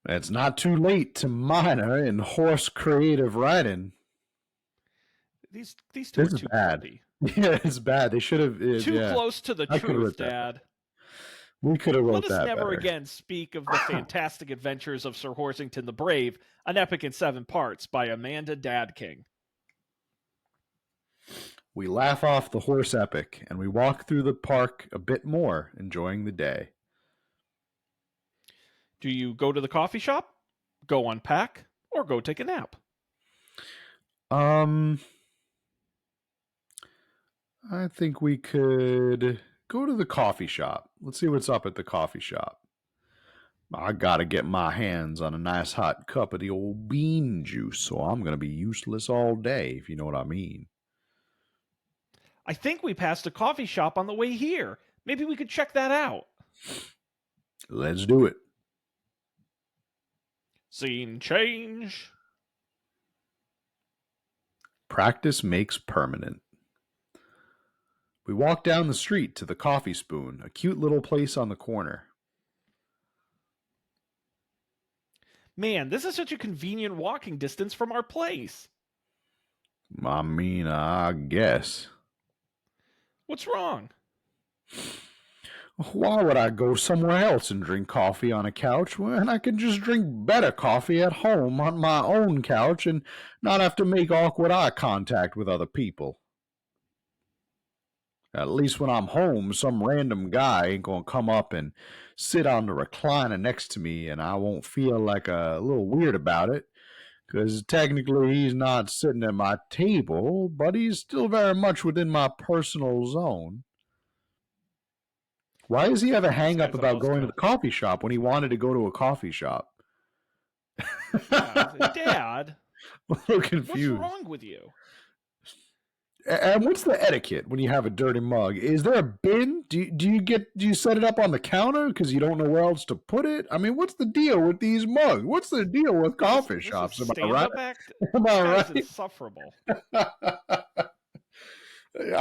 It's not too late to minor in horse creative riding. These two are too bad. clumpy. Yeah, it's bad. They should have too close to the truth, Dad. We could have Let wrote us that never better. again speak of the fantastic adventures of Sir Horsington the Brave, an epic in 7 parts by Amanda Dadking. We laugh off the horse epic, and we walk through the park a bit more, enjoying the day. Do you go to the coffee shop, go unpack, or go take a nap? I think we could go to the coffee shop. Let's see what's up at the coffee shop. I gotta get my hands on a nice hot cup of the old bean juice, so I'm gonna be useless all day, if you know what I mean. I think we passed a coffee shop on the way here. Maybe we could check that out. Let's do it. Scene change. Practice makes permanent. We walk down the street to the Coffee Spoon, a cute little place on the corner. Man, this is such a convenient walking distance from our place. I mean, I guess. What's wrong? Why would I go somewhere else and drink coffee on a couch when I can just drink better coffee at home on my own couch and not have to make awkward eye contact with other people? At least when I'm home, some random guy ain't gonna come up and sit on the recliner next to me, and I won't feel like a little weird about it, because technically he's not sitting at my table, but he's still very much within my personal zone. Why does he have a hang up about going to the coffee shop when he wanted to go to a coffee shop? Dad, I'm a little confused. what's wrong with you? And what's the etiquette when you have a dirty mug? Is there a bin? Do you set it up on the counter because you don't know where else to put it? I mean, what's the deal with these mugs? What's the deal with coffee shops? Am I right? Am I right? Insufferable. I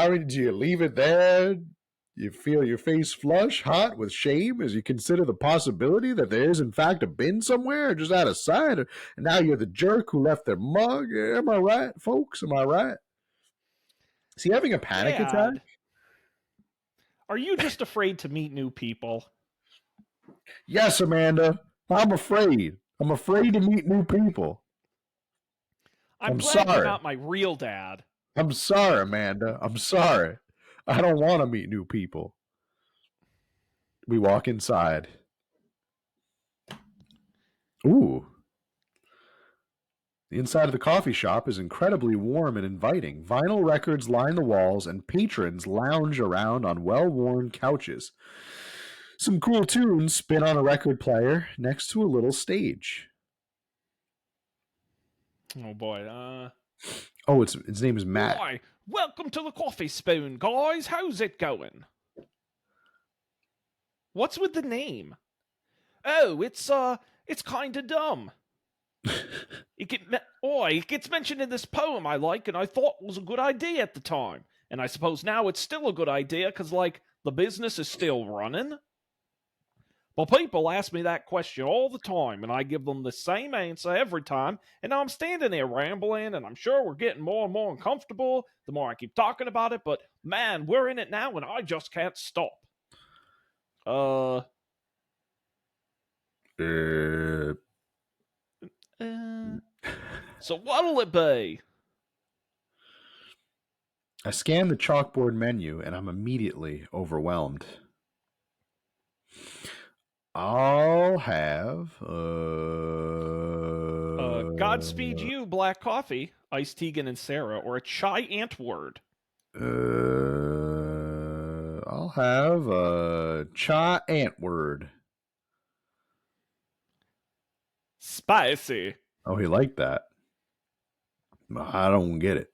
mean, do you leave it there? You feel your face flush, hot with shame as you consider the possibility that there is, in fact, a bin somewhere just out of sight? And now you're the jerk who left their mug. Am I right, folks? Am I right? Is he having a panic attack? Are you just afraid to meet new people? Yes, Amanda. I'm afraid. I'm afraid to meet new people. I'm glad you're not my real dad. I'm sorry, Amanda. I'm sorry. I don't want to meet new people. We walk inside. Ooh. The inside of the coffee shop is incredibly warm and inviting. Vinyl records line the walls, and patrons lounge around on well-worn couches. Some cool tunes spin on a record player next to a little stage. Oh boy. Oh, his name is Matt. Why, welcome to the Coffee Spoon, guys. How's it going? What's with the name? Oh, it's kind of dumb. It gets mentioned in this poem I like, and I thought was a good idea at the time. And I suppose now it's still a good idea, because, like, the business is still running. But people ask me that question all the time, and I give them the same answer every time, and now I'm standing there rambling, and I'm sure we're getting more and more uncomfortable the more I keep talking about it, but man, we're in it now, and I just can't stop. So what'll it be? I scan the chalkboard menu, and I'm immediately overwhelmed. I'll have Godspeed you, black coffee, iced Tegan and Sarah, or a chai Antword. I'll have a chai Antword. Spicy. Oh, he liked that. I don't get it.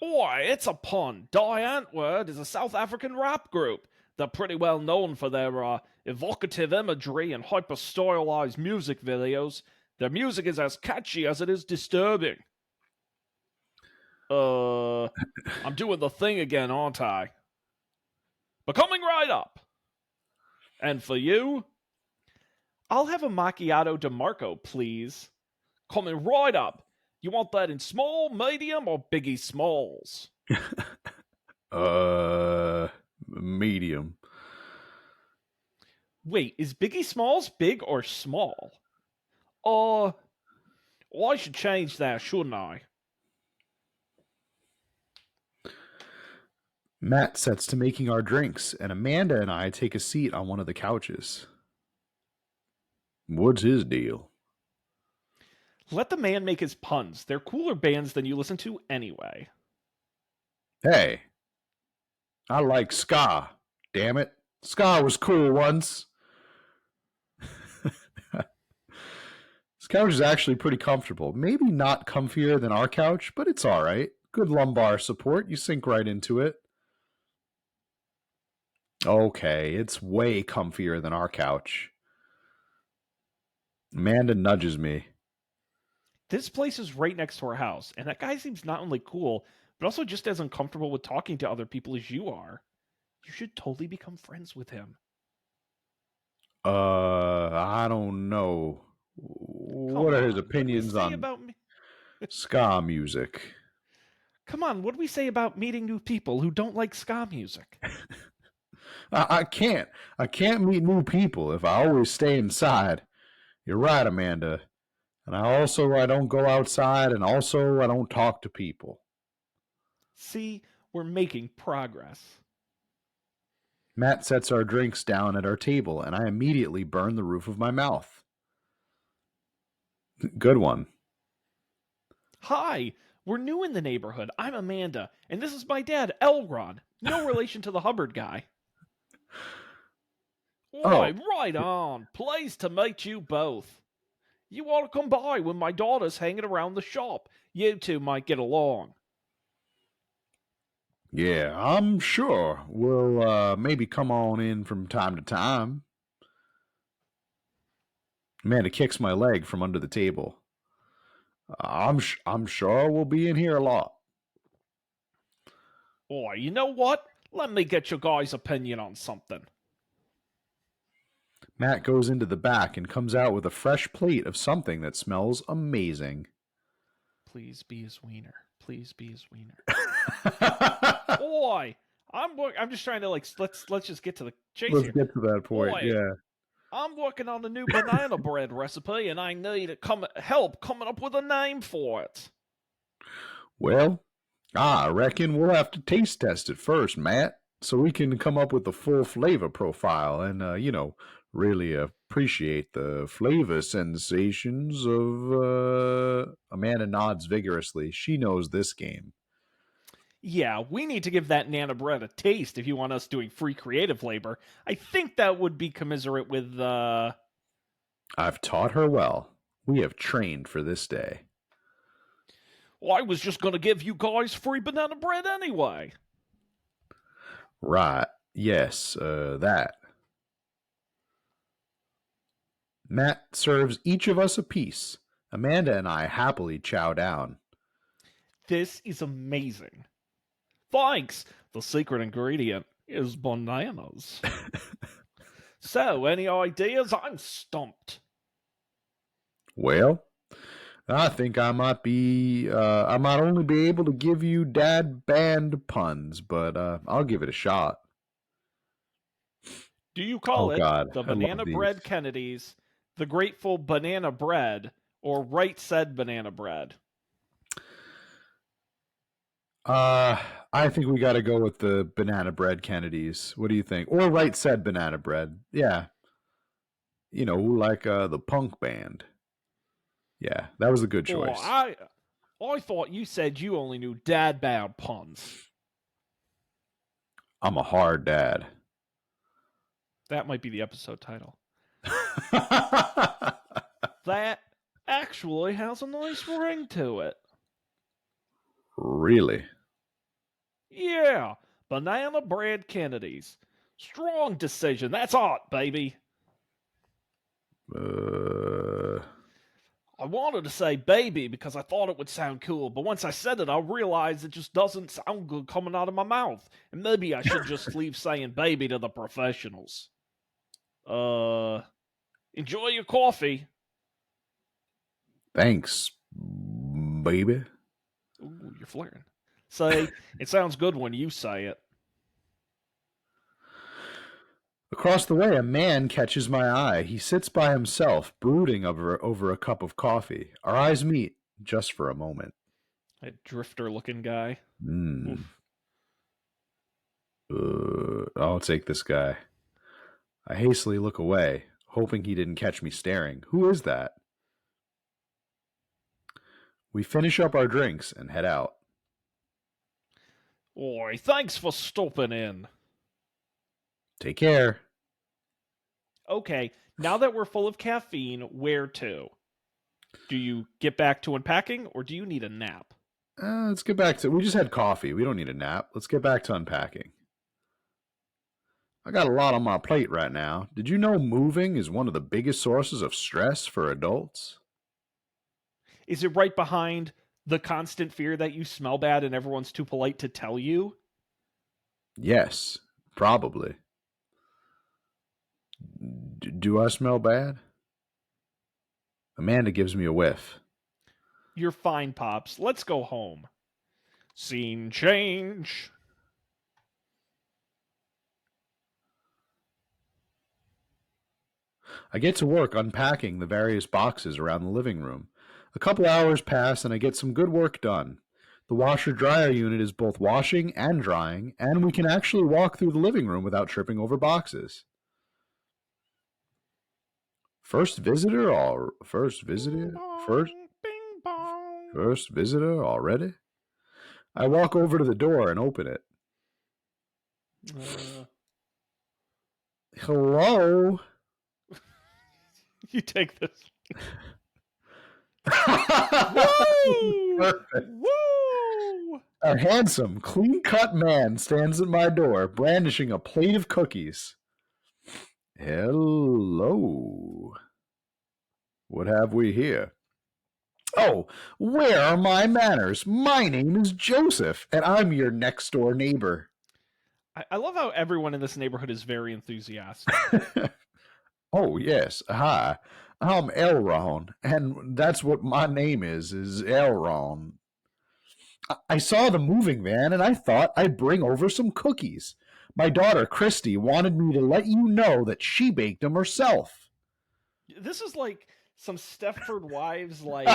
Oi, it's a pun. Die Antwoord is a South African rap group. They're pretty well known for their evocative imagery and hyper-stylized music videos. Their music is as catchy as it is disturbing. I'm doing the thing again, aren't I? But coming right up. And for you, I'll have a macchiato DeMarco, please. Coming right up. You want that in small, medium, or Biggie Smalls? Medium. Wait, is Biggie Smalls big or small? Well, I should change that, shouldn't I? Matt sets to making our drinks, and Amanda and I take a seat on one of the couches. What's his deal? Let the man make his puns. They're cooler bands than you listen to anyway. Hey, I like ska. Damn it. Ska was cool once. This couch is actually pretty comfortable. Maybe not comfier than our couch, but it's all right. Good lumbar support. You sink right into it. Okay, it's way comfier than our couch. Amanda nudges me. This place is right next to our house, and that guy seems not only cool, but also just as uncomfortable with talking to other people as you are. You should totally become friends with him. I don't know. Come What are his on, what do we opinions say on about me? ska music? Come on, what do we say about meeting new people who don't like ska music? I can't. I can't meet new people if I always stay inside. You're right, Amanda. And I don't go outside, and also I don't talk to people. See, we're making progress. Matt sets our drinks down at our table, and I immediately burn the roof of my mouth. Good one. Hi, we're new in the neighborhood. I'm Amanda, and this is my dad, Elron. No relation to the Hubbard guy. Why, Oh, right on. Pleased to meet you both. You ought to come by when my daughter's hanging around the shop. You two might get along. yeah, I'm sure. We'll maybe come on in from time to time. Amanda kicks my leg from under the table. I'm sure we'll be in here a lot. Boy, you know what? Let me get your guys' opinion on something. Matt goes into the back and comes out with a fresh plate of something that smells amazing. Please be his wiener. Please be his wiener. Boy, I'm just trying to let's just get to the chase Let's here. get to that point. Boy, Yeah. I'm working on a new banana bread recipe, and I need help coming up with a name for it. Well, I reckon we'll have to taste test it first, Matt, so we can come up with the full flavor profile and, really appreciate the flavor sensations of. Amanda nods vigorously. She knows this game. Yeah, we need to give that Nana bread a taste if you want us doing free creative labor. I think that would be commiserate with, I've taught her well. We have trained for this day. Well, I was just gonna give you guys free banana bread anyway. Right. Yes, that. Matt serves each of us a piece. Amanda and I happily chow down. This is amazing. Thanks! The secret ingredient is bananas. So, any ideas? I'm stumped. Well, I think I might only be able to give you dad band puns, but I'll give it a shot. Do you Oh call it God, the I love Banana these. Bread Kennedys, the Grateful Banana Bread, or Right Said Banana Bread? Uh, I think we got to go with the banana bread Kennedys. What do you think? Or right said banana bread. Yeah, like the punk band. Yeah, that was a good Oh, choice. I thought you said you only knew dad bound puns. I'm a hard dad. That might be the episode title. That actually has a nice ring to it. Really? Yeah, Banana Bread Kennedys. Strong decision. That's hot, baby. Uh, I wanted to say baby because I thought it would sound cool, but once I said it, I realized it just doesn't sound good coming out of my mouth. And maybe I should just leave saying baby to the professionals. Enjoy your coffee. thanks, baby. Ooh, you're flirting. Say, it sounds good when you say it. Across the way, a man catches my eye. He sits by himself, brooding over a cup of coffee. Our eyes meet, just for a moment. A drifter-looking guy. Hmm. Oof. I'll take this guy. I hastily look away, hoping he didn't catch me staring. Who is that? We finish up our drinks and head out. Oi, thanks for stopping in. Take care. Okay, now that we're full of caffeine, where to? Do you get back to unpacking, or do you need a nap? Let's get back to. We just had coffee. We don't need a nap. Let's get back to unpacking. I got a lot on my plate right now. Did you know moving is one of the biggest sources of stress for adults? Is it right behind the constant fear that you smell bad and everyone's too polite to tell you? Yes, probably. Do I smell bad? Amanda gives me a whiff. You're fine, Pops. Let's go home. Scene change. I get to work unpacking the various boxes around the living room. A couple hours pass and I get some good work done. The washer dryer unit is both washing and drying, and we can actually walk through the living room without tripping over boxes. First visitor or first Bing visitor? First bong, bing bong. first visitor already? I walk over to the door and open it. Hello? You take this. Woo! Perfect. Woo! A handsome, clean-cut man stands at my door, brandishing a plate of cookies. Hello. What have we here? Oh, where are my manners? My name is Joseph, and I'm your next-door neighbor. I love how everyone in this neighborhood is very enthusiastic. Oh, yes. Hi. I'm Elron, and that's what my name is Elron. I saw the moving van, and I thought I'd bring over some cookies. My daughter, Christy, wanted me to let you know that she baked them herself. This is like some Stepford Wives, like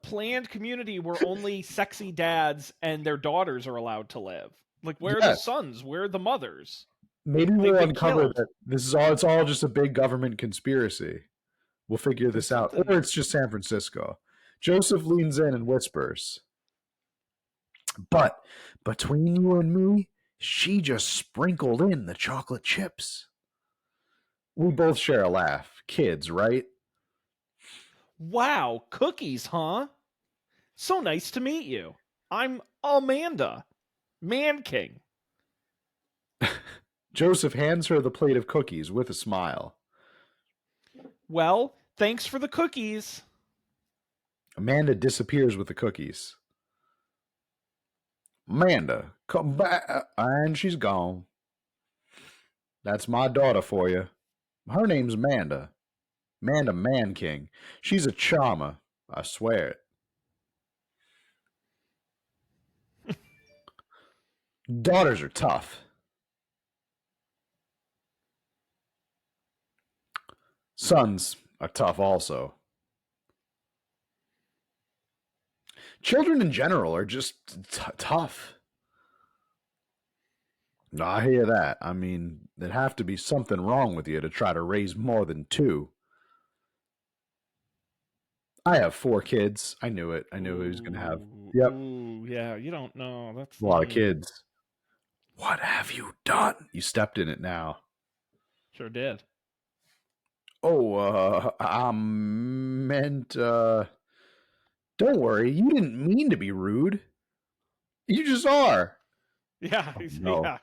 planned community where only sexy dads and their daughters are allowed to live. Like, where are the Yes. sons? Where are the mothers? Maybe They've we'll been uncover killed. that it's all just a big government conspiracy. We'll figure There's this out. something. Or it's just San Francisco. Joseph leans in and whispers, but between you and me, she just sprinkled in the chocolate chips. We both share a laugh. Kids, right? Wow, cookies, huh? So nice to meet you. I'm Amanda, Man King. Joseph hands her the plate of cookies with a smile. Well, thanks for the cookies. Amanda disappears with the cookies. Amanda, come back. And she's gone. That's my daughter for you. Her name's Amanda. Amanda Man King. She's a charmer. I swear it. Daughters are tough. Sons are tough also. Children in general are just tough. I hear that. I mean, there'd have to be something wrong with you to try to raise more than two. I have 4 kids. I knew it. I knew he was going to have. Yep. Ooh, yeah, you don't know. That's A lot of kids. What have you done? You stepped in it now. Sure did. Oh, I meant, don't worry. You didn't mean to be rude. You just are. Yeah, Oh, yeah.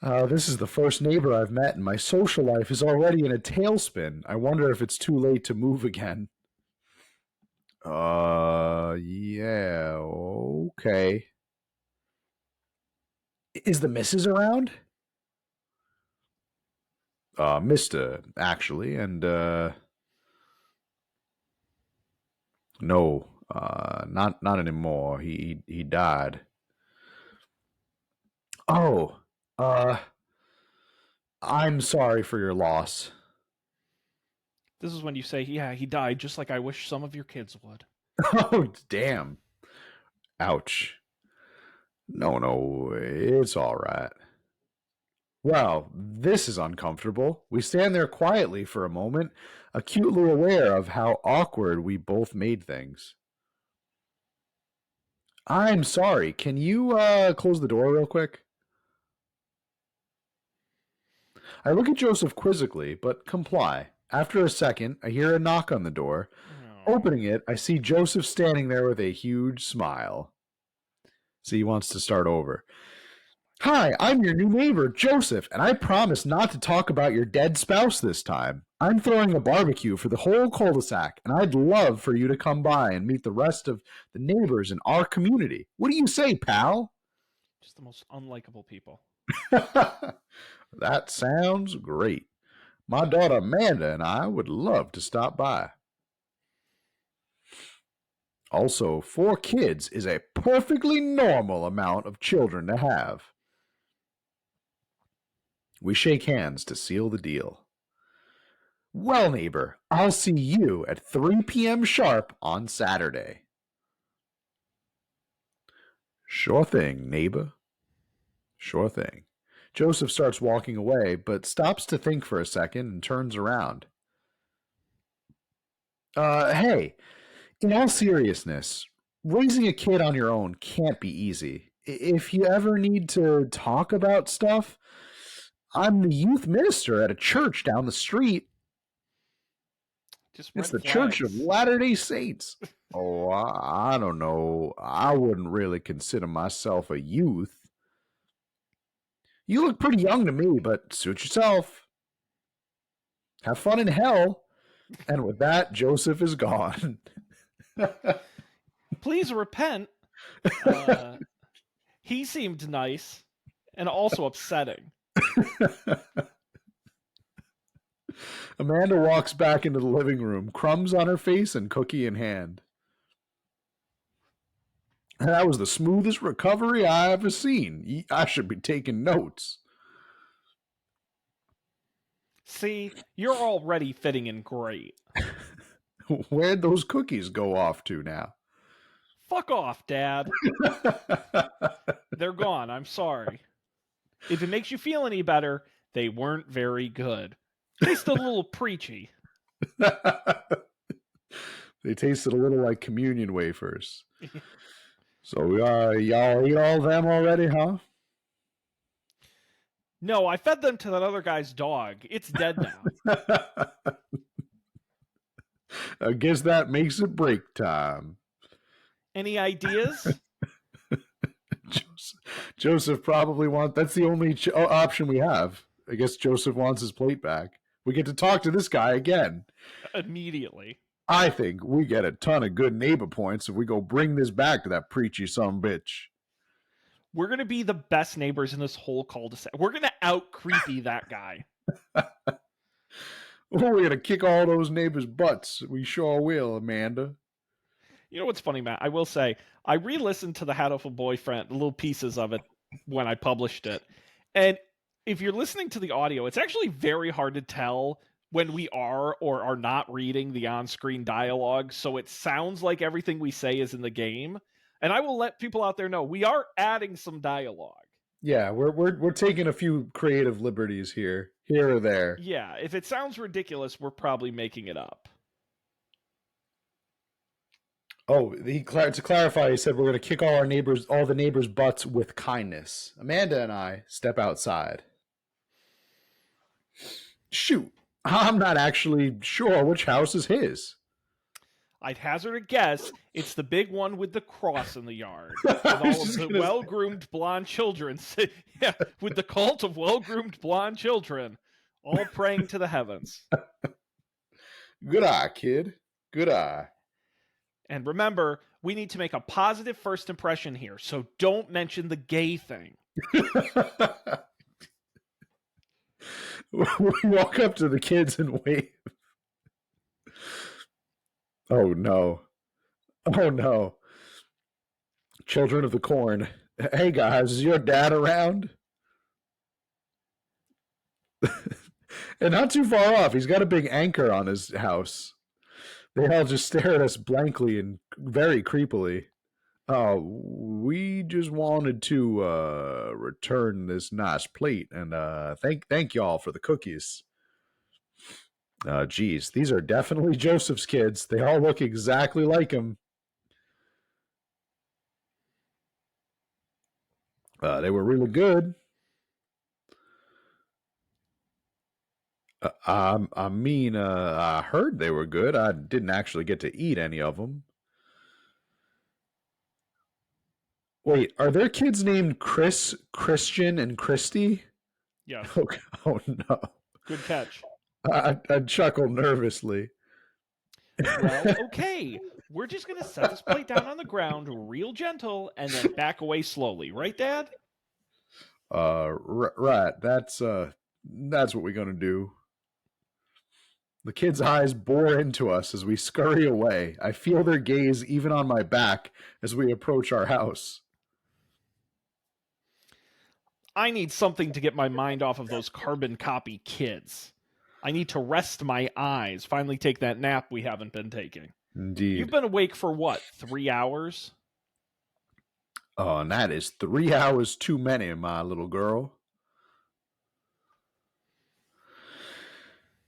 no. This is the first neighbor I've met, and my social life is already in a tailspin. I wonder if it's too late to move again. Yeah, okay. Is the missus around? Mister, actually, and, no, not anymore. He died. Oh, uh, I'm sorry for your loss. This is when you say, yeah, he died just like I wish some of your kids would. Oh, damn. Ouch. No, it's all right. Well, this is uncomfortable. We stand there quietly for a moment, acutely aware of how awkward we both made things. I'm sorry. Can you close the door real quick? I look at Joseph quizzically, but comply. After a second, I hear a knock on the door. Oh. Opening it, I see Joseph standing there with a huge smile. See, he wants to start over. Hi, I'm your new neighbor, Joseph, and I promise not to talk about your dead spouse this time. I'm throwing a barbecue for the whole cul-de-sac, and I'd love for you to come by and meet the rest of the neighbors in our community. What do you say, pal? Just the most unlikable people. That sounds great. My daughter Amanda and I would love to stop by. Also, 4 kids is a perfectly normal amount of children to have. We shake hands to seal the deal. Well, neighbor, I'll see you at 3 p.m. sharp on Saturday. Sure thing, neighbor. Sure thing. Joseph starts walking away, but stops to think for a second and turns around. Hey, in all seriousness, raising a kid on your own can't be easy. If you ever need to talk about stuff, I'm the youth minister at a church down the street. Just It's red the Church of flags. Latter-day Saints. Oh, I don't know. I wouldn't really consider myself a youth. You look pretty young to me, but suit yourself. Have fun in hell. And with that, Joseph is gone. Please repent. He seemed nice and also upsetting. Amanda walks back into the living room, crumbs on her face and cookie in hand. That was the smoothest recovery I ever seen. I should be taking notes. See, you're already fitting in great. Where'd those cookies go off to now? Fuck off, Dad. They're gone. I'm sorry. If it makes you feel any better, they weren't very good. Tasted a little preachy. They tasted a little like communion wafers. So y'all eat all of them already, huh? No, I fed them to that other guy's dog. It's dead now. I guess that makes it break time. Any ideas? Joseph probably wants. That's the only option we have. I guess Joseph wants his plate back. We get to talk to this guy again. Immediately. I think we get a ton of good neighbor points if we go bring this back to that preachy sumbitch. We're going to be the best neighbors in this whole cul-de-sac. We're going to out-creepy that guy. We're going to kick all those neighbors' butts. We sure will, Amanda. You know what's funny, Matt? I will say, I re-listened to the Hatoful Boyfriend, the little pieces of it when I published it. And if you're listening to the audio, it's actually very hard to tell when we are or are not reading the on-screen dialogue. So it sounds like everything we say is in the game. And I will let people out there know we are adding some dialogue. Yeah, we're taking a few creative liberties here or there. Yeah, if it sounds ridiculous, we're probably making it up. Oh, to clarify, he said we're going to kick all the neighbors' butts with kindness. Amanda and I step outside. Shoot, I'm not actually sure which house is his. I'd hazard a guess it's the big one with the cross in the yard. With all of the well-groomed blonde children. Yeah, with the cult of well-groomed blonde children, all praying to the heavens. Good eye, kid. Good eye. And remember, we need to make a positive first impression here, so don't mention the gay thing. We walk up to the kids and wave. Oh no. Oh no. Children of the corn. Hey guys, is your dad around? And not too far off, he's got a big anchor on his house. They all just stare at us blankly and very creepily. Oh, we just wanted to return this nice plate and thank y'all for the cookies. Geez, these are definitely Joseph's kids. They all look exactly like him. They were really good. I heard they were good. I didn't actually get to eat any of them. Wait, are their kids named Chris, Christian, and Christy? Yes. Oh no. Good catch. I chuckled nervously. Well, okay. We're just going to set this plate down on the ground real gentle and then back away slowly. Right, Dad? Right. That's what we're going to do. The kids' eyes bore into us as we scurry away. I feel their gaze even on my back as we approach our house. I need something to get my mind off of those carbon copy kids. I need to rest my eyes, finally take that nap we haven't been taking. Indeed. You've been awake for what, 3 hours? Oh, and that is 3 hours too many, my little girl.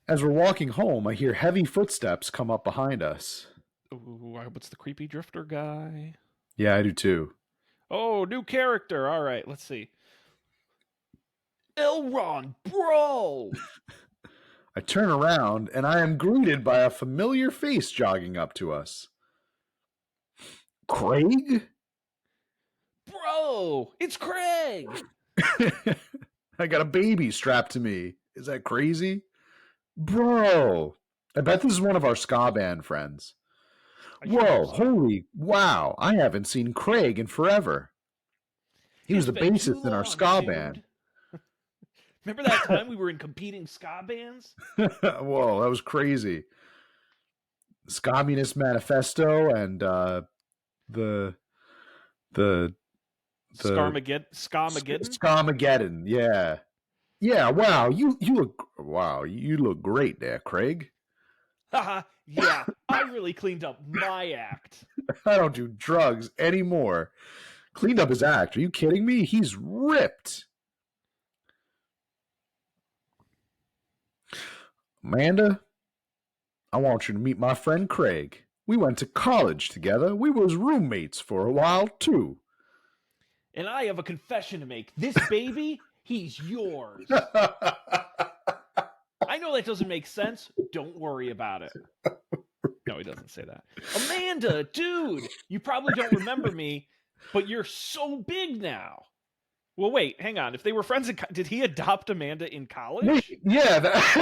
As we're walking home, I hear heavy footsteps come up behind us. Ooh, I hope it's the creepy drifter guy. Yeah, I do too. Oh, new character. All right, let's see. Elron, bro! I turn around and I am greeted by a familiar face jogging up to us. Craig? Bro, it's Craig! I got a baby strapped to me. Is that crazy? Bro! I bet this is one of our ska band friends. Whoa, holy wow. I haven't seen Craig in forever. He was the bassist in our ska band. Remember that time we were in competing ska bands? Whoa, that was crazy. Communist Manifesto and the Skamageddon, yeah. Yeah, wow, you look great there, Craig. Haha, yeah, I really cleaned up my act. I don't do drugs anymore. Cleaned up his act. Are you kidding me? He's ripped. Amanda, I want you to meet my friend Craig. We went to college together. We was roommates for a while, too. And I have a confession to make. This baby, he's yours. I know that doesn't make sense. Don't worry about it. No, he doesn't say that. Amanda, dude, you probably don't remember me, but you're so big now. Well, wait, hang on. If they were friends, did he adopt Amanda in college? Yeah, that's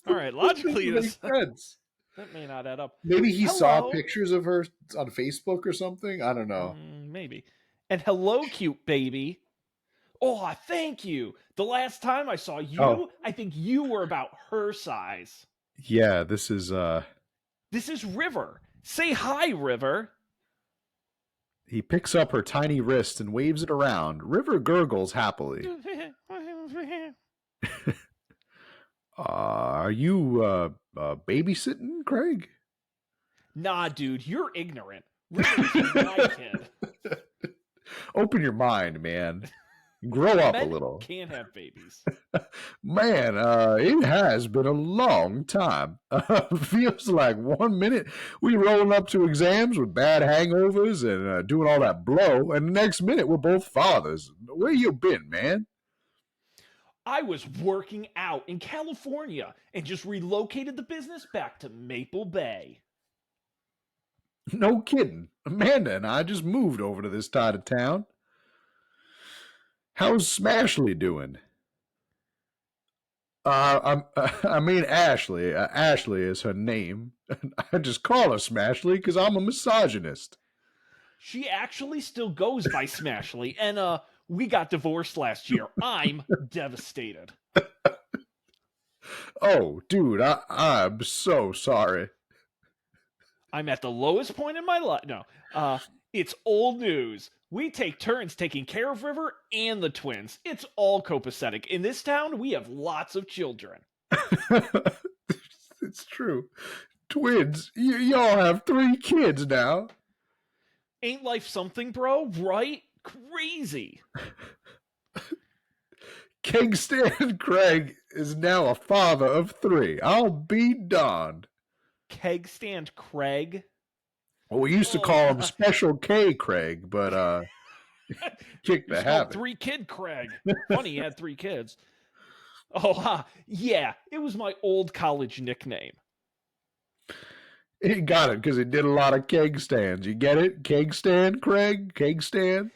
all right. Logically, makes sense. That may not add up. Maybe he saw pictures of her on Facebook or something. I don't know. Maybe. And hello, cute baby. Oh, thank you. The last time I saw you, I think you were about her size. Yeah, this is River. Say hi, River. He picks up her tiny wrist and waves it around. River gurgles happily. Are you babysitting, Craig? Nah, dude, you're ignorant. River's my kid. Open your mind, man. Grow up a little. Can't have babies. Man, it has been a long time. Feels like 1 minute we rolling up to exams with bad hangovers and doing all that blow, and the next minute we're both fathers. Where you been, man? I was working out in California and just relocated the business back to Maple Bay. No kidding. Amanda and I just moved over to this side of town. How's Smashley doing? I mean Ashley. Ashley is her name. I just call her Smashley because I'm a misogynist. She actually still goes by Smashley, and we got divorced last year. I'm devastated. Oh, dude, I'm so sorry. I'm at the lowest point in my life. No, It's old news. We take turns taking care of River and the twins. It's all copacetic. In this town, we have lots of children. It's true. Twins, y'all have 3 kids now. Ain't life something, bro? Right? Crazy. Keg Stand Craig is now a father of 3. I'll be darned. Keg stand Craig? Well, we used to call him Special K Craig, but kick the habit. 3 Kid Craig. Funny he had 3 kids. Yeah, it was my old college nickname. He got it because he did a lot of keg stands. You get it? Keg stand, Craig? Keg stand?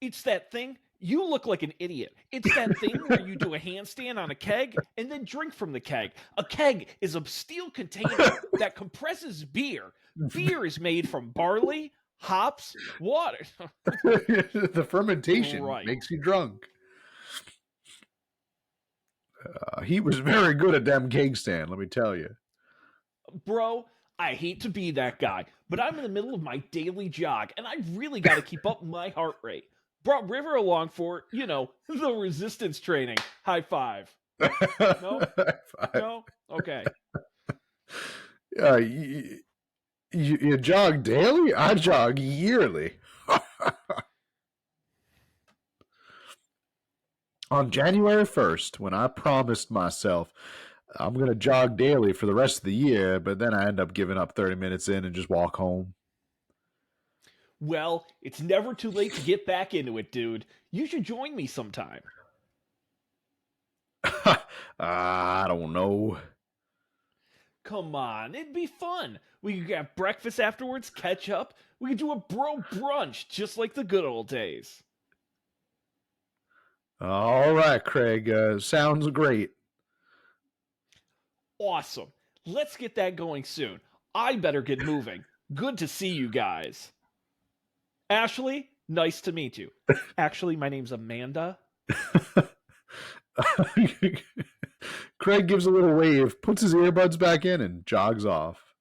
It's that thing. You look like an idiot. It's that thing where you do a handstand on a keg and then drink from the keg. A keg is a steel container that compresses beer. Beer is made from barley, hops, water. The fermentation makes you drunk. He was very good at them keg stand, let me tell you. Bro, I hate to be that guy, but I'm in the middle of my daily jog, and I really got to keep up my heart rate. Brought River along for, the resistance training. High five. No? High five. No? Okay. You jog daily? I jog yearly. On January 1st, when I promised myself I'm going to jog daily for the rest of the year, but then I end up giving up 30 minutes in and just walk home. Well, it's never too late to get back into it, dude. You should join me sometime. I don't know. Come on, it'd be fun. We could have breakfast afterwards, catch up. We could do a bro brunch, just like the good old days. All right, Craig. Sounds great. Awesome. Let's get that going soon. I better get moving. Good to see you guys. Ashley, nice to meet you. Actually, my name's Amanda. Craig gives a little wave, puts his earbuds back in, and jogs off.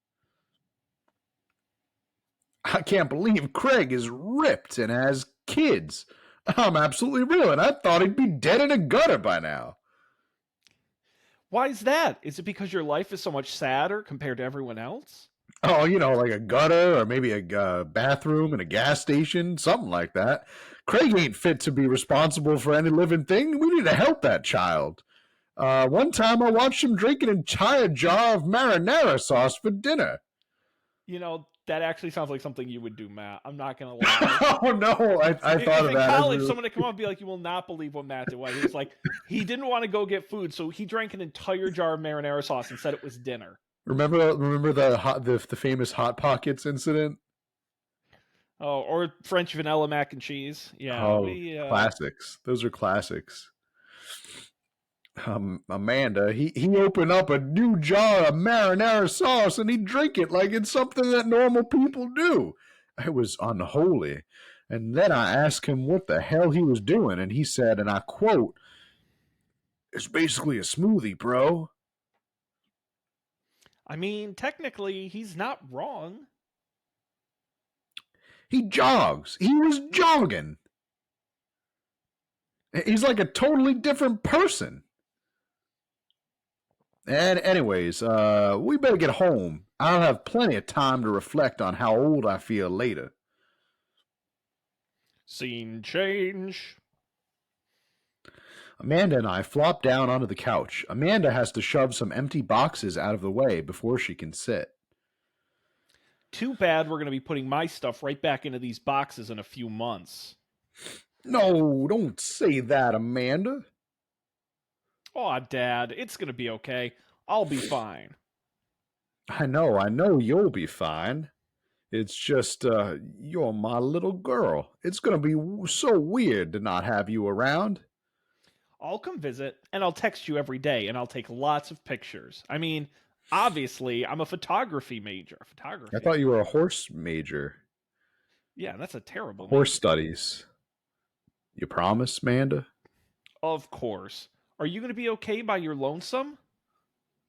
I can't believe Craig is ripped and has kids. I'm absolutely real, and I thought he'd be dead in a gutter by now. Why is that? Is it because your life is so much sadder compared to everyone else? Oh, like a gutter or maybe a bathroom and a gas station, something like that. Craig ain't fit to be responsible for any living thing. We need to help that child. One time I watched him drink an entire jar of marinara sauce for dinner. That actually sounds like something you would do, Matt. I'm not going to lie. Oh, no. I thought of that. In college, someone would come up and be like, you will not believe what Matt did. He was like, he didn't want to go get food, so he drank an entire jar of marinara sauce and said it was dinner. Remember the famous Hot Pockets incident? Oh, or French vanilla mac and cheese. Yeah. Oh, classics. Those are classics. Amanda, he opened up a new jar of marinara sauce and he'd drink it like it's something that normal people do. It was unholy. And then I asked him what the hell he was doing, and he said, and I quote, "It's basically a smoothie, bro." I mean, technically, he's not wrong. He jogs. He was jogging. He's like a totally different person. And anyways, we better get home. I'll have plenty of time to reflect on how old I feel later. Scene change. Amanda and I flop down onto the couch. Amanda has to shove some empty boxes out of the way before she can sit. Too bad we're going to be putting my stuff right back into these boxes in a few months. No, don't say that, Amanda. Aw, Dad, it's going to be okay. I'll be fine. I know you'll be fine. It's just, you're my little girl. It's going to be so weird to not have you around. I'll come visit, and I'll text you every day, and I'll take lots of pictures. I mean, obviously, I'm a photography major. I thought you were a horse major. Yeah, that's a terrible horse studies. You promise, Amanda? Of course. Are you going to be okay by your lonesome?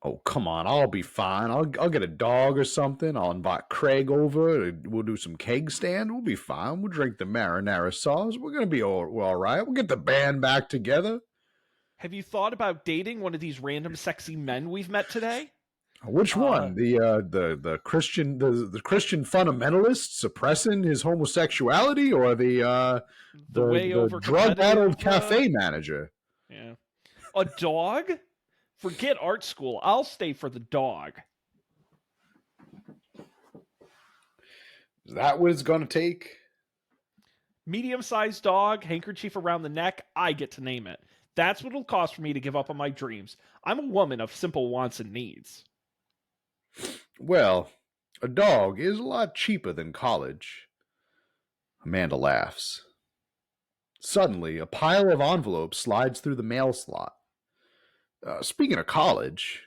Oh, come on. I'll be fine. I'll get a dog or something. I'll invite Craig over. We'll do some keg stand. We'll be fine. We'll drink the marinara sauce. We're going to be all right. We'll get the band back together. Have you thought about dating one of these random sexy men we've met today? Which Uh, one? The Christian fundamentalist suppressing his homosexuality, or the way the over drug addled competitive. cafe manager? Yeah. A dog? Forget art school. I'll stay for the dog. Is that what it's going to take? Medium-sized dog, handkerchief around the neck, I get to name it. That's what it'll cost for me to give up on my dreams. I'm a woman of simple wants and needs. Well, a dog is a lot cheaper than college. Amanda laughs. Suddenly, a pile of envelopes slides through the mail slot. Speaking of college,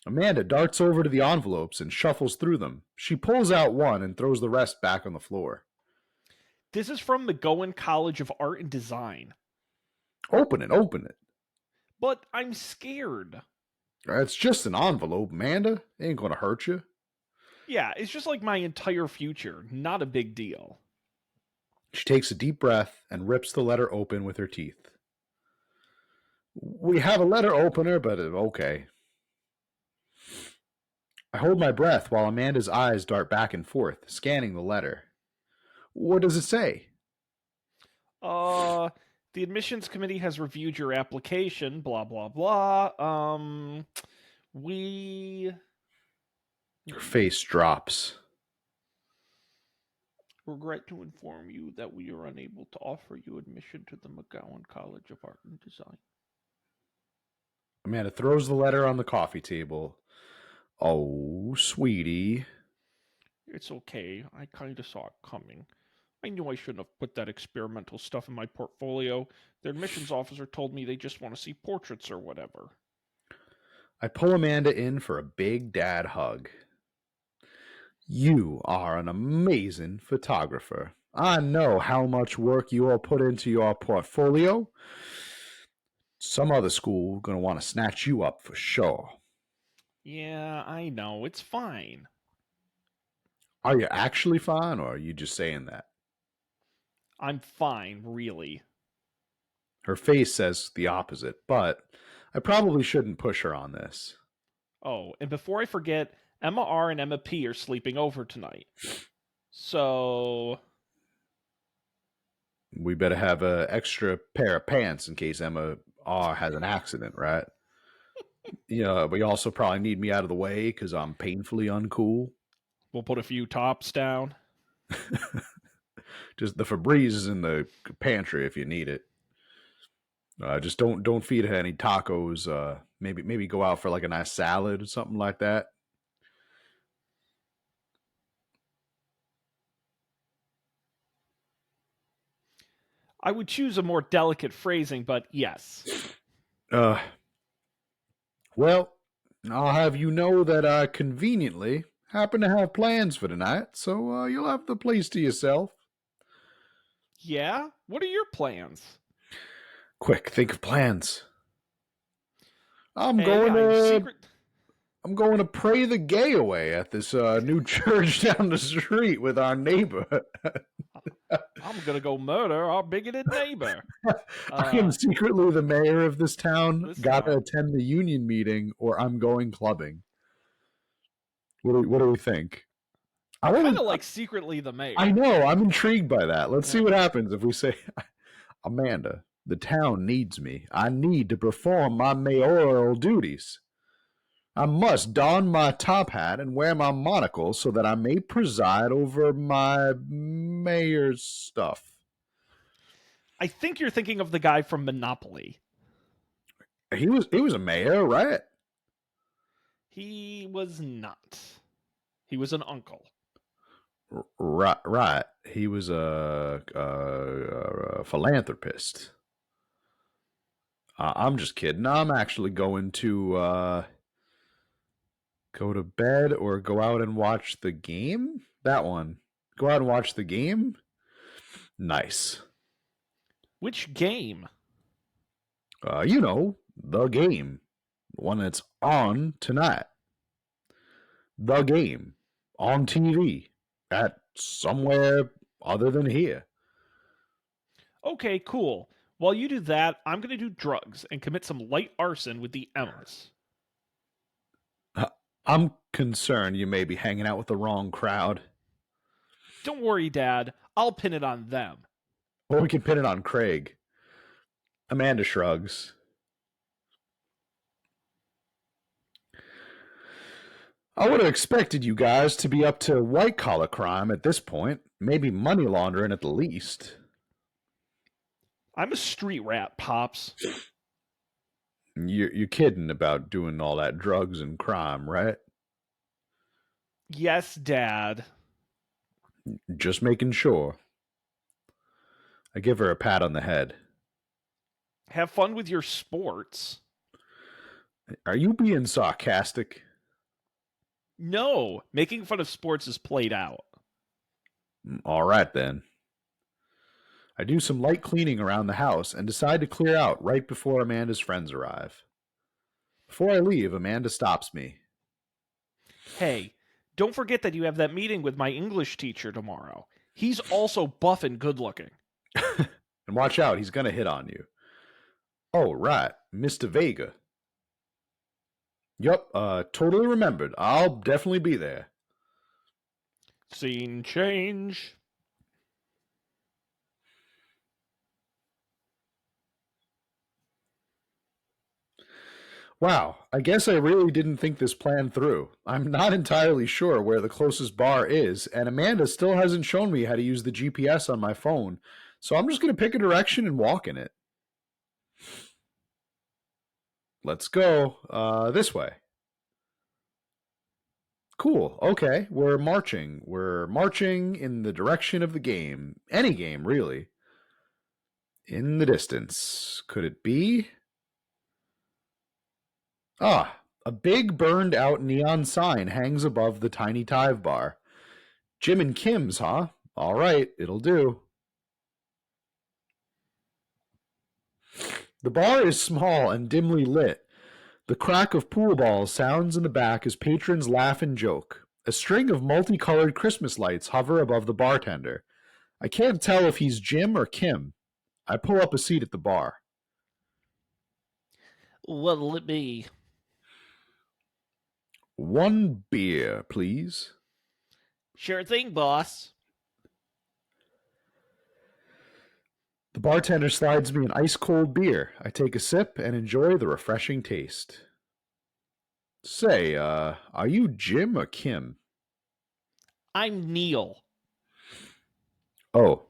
Amanda darts over to the envelopes and shuffles through them. She pulls out one and throws the rest back on the floor. This is from McGowan College of Art and Design. Open it, open it. But I'm scared. It's just an envelope, Amanda. It ain't gonna hurt you. Yeah, it's just like my entire future. Not a big deal. She takes a deep breath and rips the letter open with her teeth. We have a letter opener, but okay. I hold my breath while Amanda's eyes dart back and forth, scanning the letter. What does it say? The admissions committee has reviewed your application, blah, blah, blah. We Her face drops. regret to inform you that we are unable to offer you admission to the McGowan College of Art and Design. Amanda throws the letter on the coffee table. Oh, sweetie. It's okay. I kind of saw it coming. I knew I shouldn't have put that experimental stuff in my portfolio. The admissions officer told me they just want to see portraits or whatever. I pull Amanda in for a big dad hug. You are an amazing photographer. I know how much work you all put into your portfolio. Some other school gonna want to snatch you up for sure. Yeah, I know. It's fine. Are you actually fine, or are you just saying that? I'm fine, really. Her face says the opposite, but I probably shouldn't push her on this. Oh, and before I forget, Emma R and Emma P are sleeping over tonight. So We better have an extra pair of pants in case Emma R has an accident, right? We also probably need me out of the way because I'm painfully uncool. we'll put a few tops down. Just the Febreze is in the pantry if you need it. Just don't feed her any tacos. Maybe go out for like a nice salad or something like that. I would choose a more delicate phrasing, but yes. Well, I'll have you know that I conveniently happen to have plans for tonight, so you'll have the place to yourself. Yeah? What are your plans? Quick, think of plans. I'm Hey, going to secret. I'm going to pray the gay away at this new church down the street with our neighbor. I'm gonna go murder our bigoted neighbor. I am secretly the mayor of this town. Gotta town. attend the union meeting, or I'm going clubbing. What do we think? I kind of like secretly the mayor. I know. I'm intrigued by that. Let's see what happens if we say, Amanda, the town needs me. I need to perform my mayoral duties. I must don my top hat and wear my monocle so that I may preside over my mayor's stuff. I think you're thinking of the guy from Monopoly. He was a mayor, right? He was not. He was an uncle. Right. He was a philanthropist. I'm just kidding. I'm actually going to go to bed or go out and watch the game. That one. Go out and watch the game. Nice. Which game? The game. One that's on tonight. The game on TV at somewhere other than here. Okay, cool. While you do that, I'm going to do drugs and commit some light arson with the Emmas. I'm concerned you may be hanging out with the wrong crowd. Don't worry, Dad. I'll pin it on them. Or we can pin it on Craig. Amanda shrugs. I would have expected you guys to be up to white collar crime at this point, maybe money laundering at the least. I'm a street rat, Pops. You're kidding about doing all that drugs and crime, right? Yes, Dad. Just making sure. I give her a pat on the head. Have fun with your sports. Are you being sarcastic? No, making fun of sports is played out. All right then. I do some light cleaning around the house and decide to clear out right before Amanda's friends arrive. Before I leave, Amanda stops me. Hey, don't forget that you have that meeting with my English teacher tomorrow. He's also buff and good looking. And watch out, he's going to hit on you. Oh, right, Mr. Vega. Yup, totally remembered. I'll definitely be there. Scene change. Wow, I guess I really didn't think this plan through. I'm not entirely sure where the closest bar is, and Amanda still hasn't shown me how to use the GPS on my phone, so I'm just going to pick a direction and walk in it. Let's go this way. Cool, okay, we're marching. We're marching in the direction of the game. Any game, really. In the distance. Could it be? Ah, a big burned out neon sign hangs above the tiny dive bar. Jim and Kim's, huh? All right, it'll do. The bar is small and dimly lit. The crack of pool balls sounds in the back as patrons laugh and joke. A string of multicolored Christmas lights hover above the bartender. I can't tell if he's Jim or Kim. I pull up a seat at the bar. What'll it be? One beer, please. Sure thing, boss. The bartender slides me an ice cold beer. I take a sip and enjoy the refreshing taste. Say, are you Jim or Kim? I'm Neil. Oh.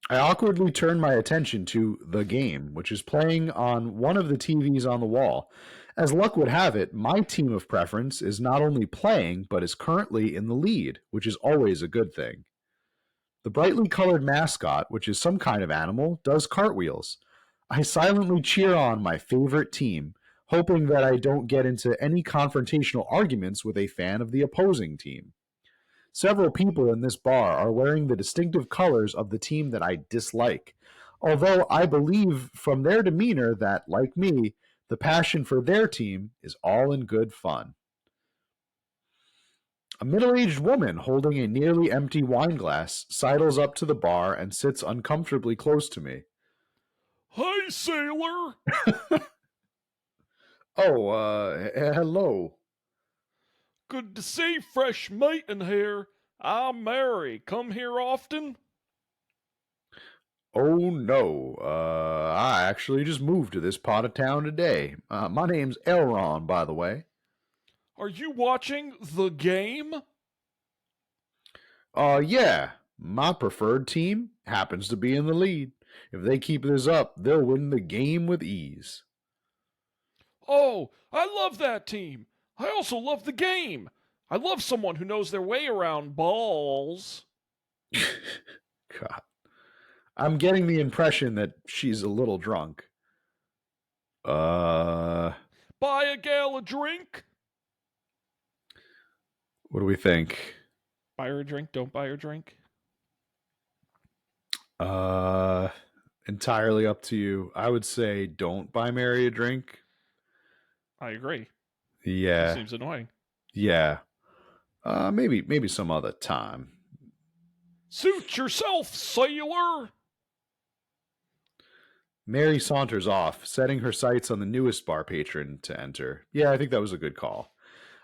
I awkwardly turn my attention to the game, which is playing on one of the TVs on the wall. As luck would have it, my team of preference is not only playing, but is currently in the lead, which is always a good thing. The brightly colored mascot, which is some kind of animal, does cartwheels. I silently cheer on my favorite team, hoping that I don't get into any confrontational arguments with a fan of the opposing team. Several people in this bar are wearing the distinctive colors of the team that I dislike, although I believe from their demeanor that, like me, the passion for their team is all in good fun. A middle-aged woman holding a nearly empty wine glass sidles up to the bar and sits uncomfortably close to me. Hi, sailor. Oh, hello. Good to see fresh meat in here. I'm Mary. Come here often? Oh, no. I actually just moved to this part of town today. My name's Elron, by the way. Are you watching the game? Yeah. My preferred team happens to be in the lead. If they keep this up, they'll win the game with ease. Oh, I love that team. I also love the game. I love someone who knows their way around balls. God. I'm getting the impression that she's a little drunk. Uh, Buy a gal a drink? what do we think? Buy her a drink, don't buy her a drink. Uh, entirely up to you. I would say don't buy Mary a drink. I agree. He Yeah, seems annoying. yeah. Maybe some other time. Suit yourself, sailor! Mary saunters off, setting her sights on the newest bar patron to enter. Yeah, I think that was a good call.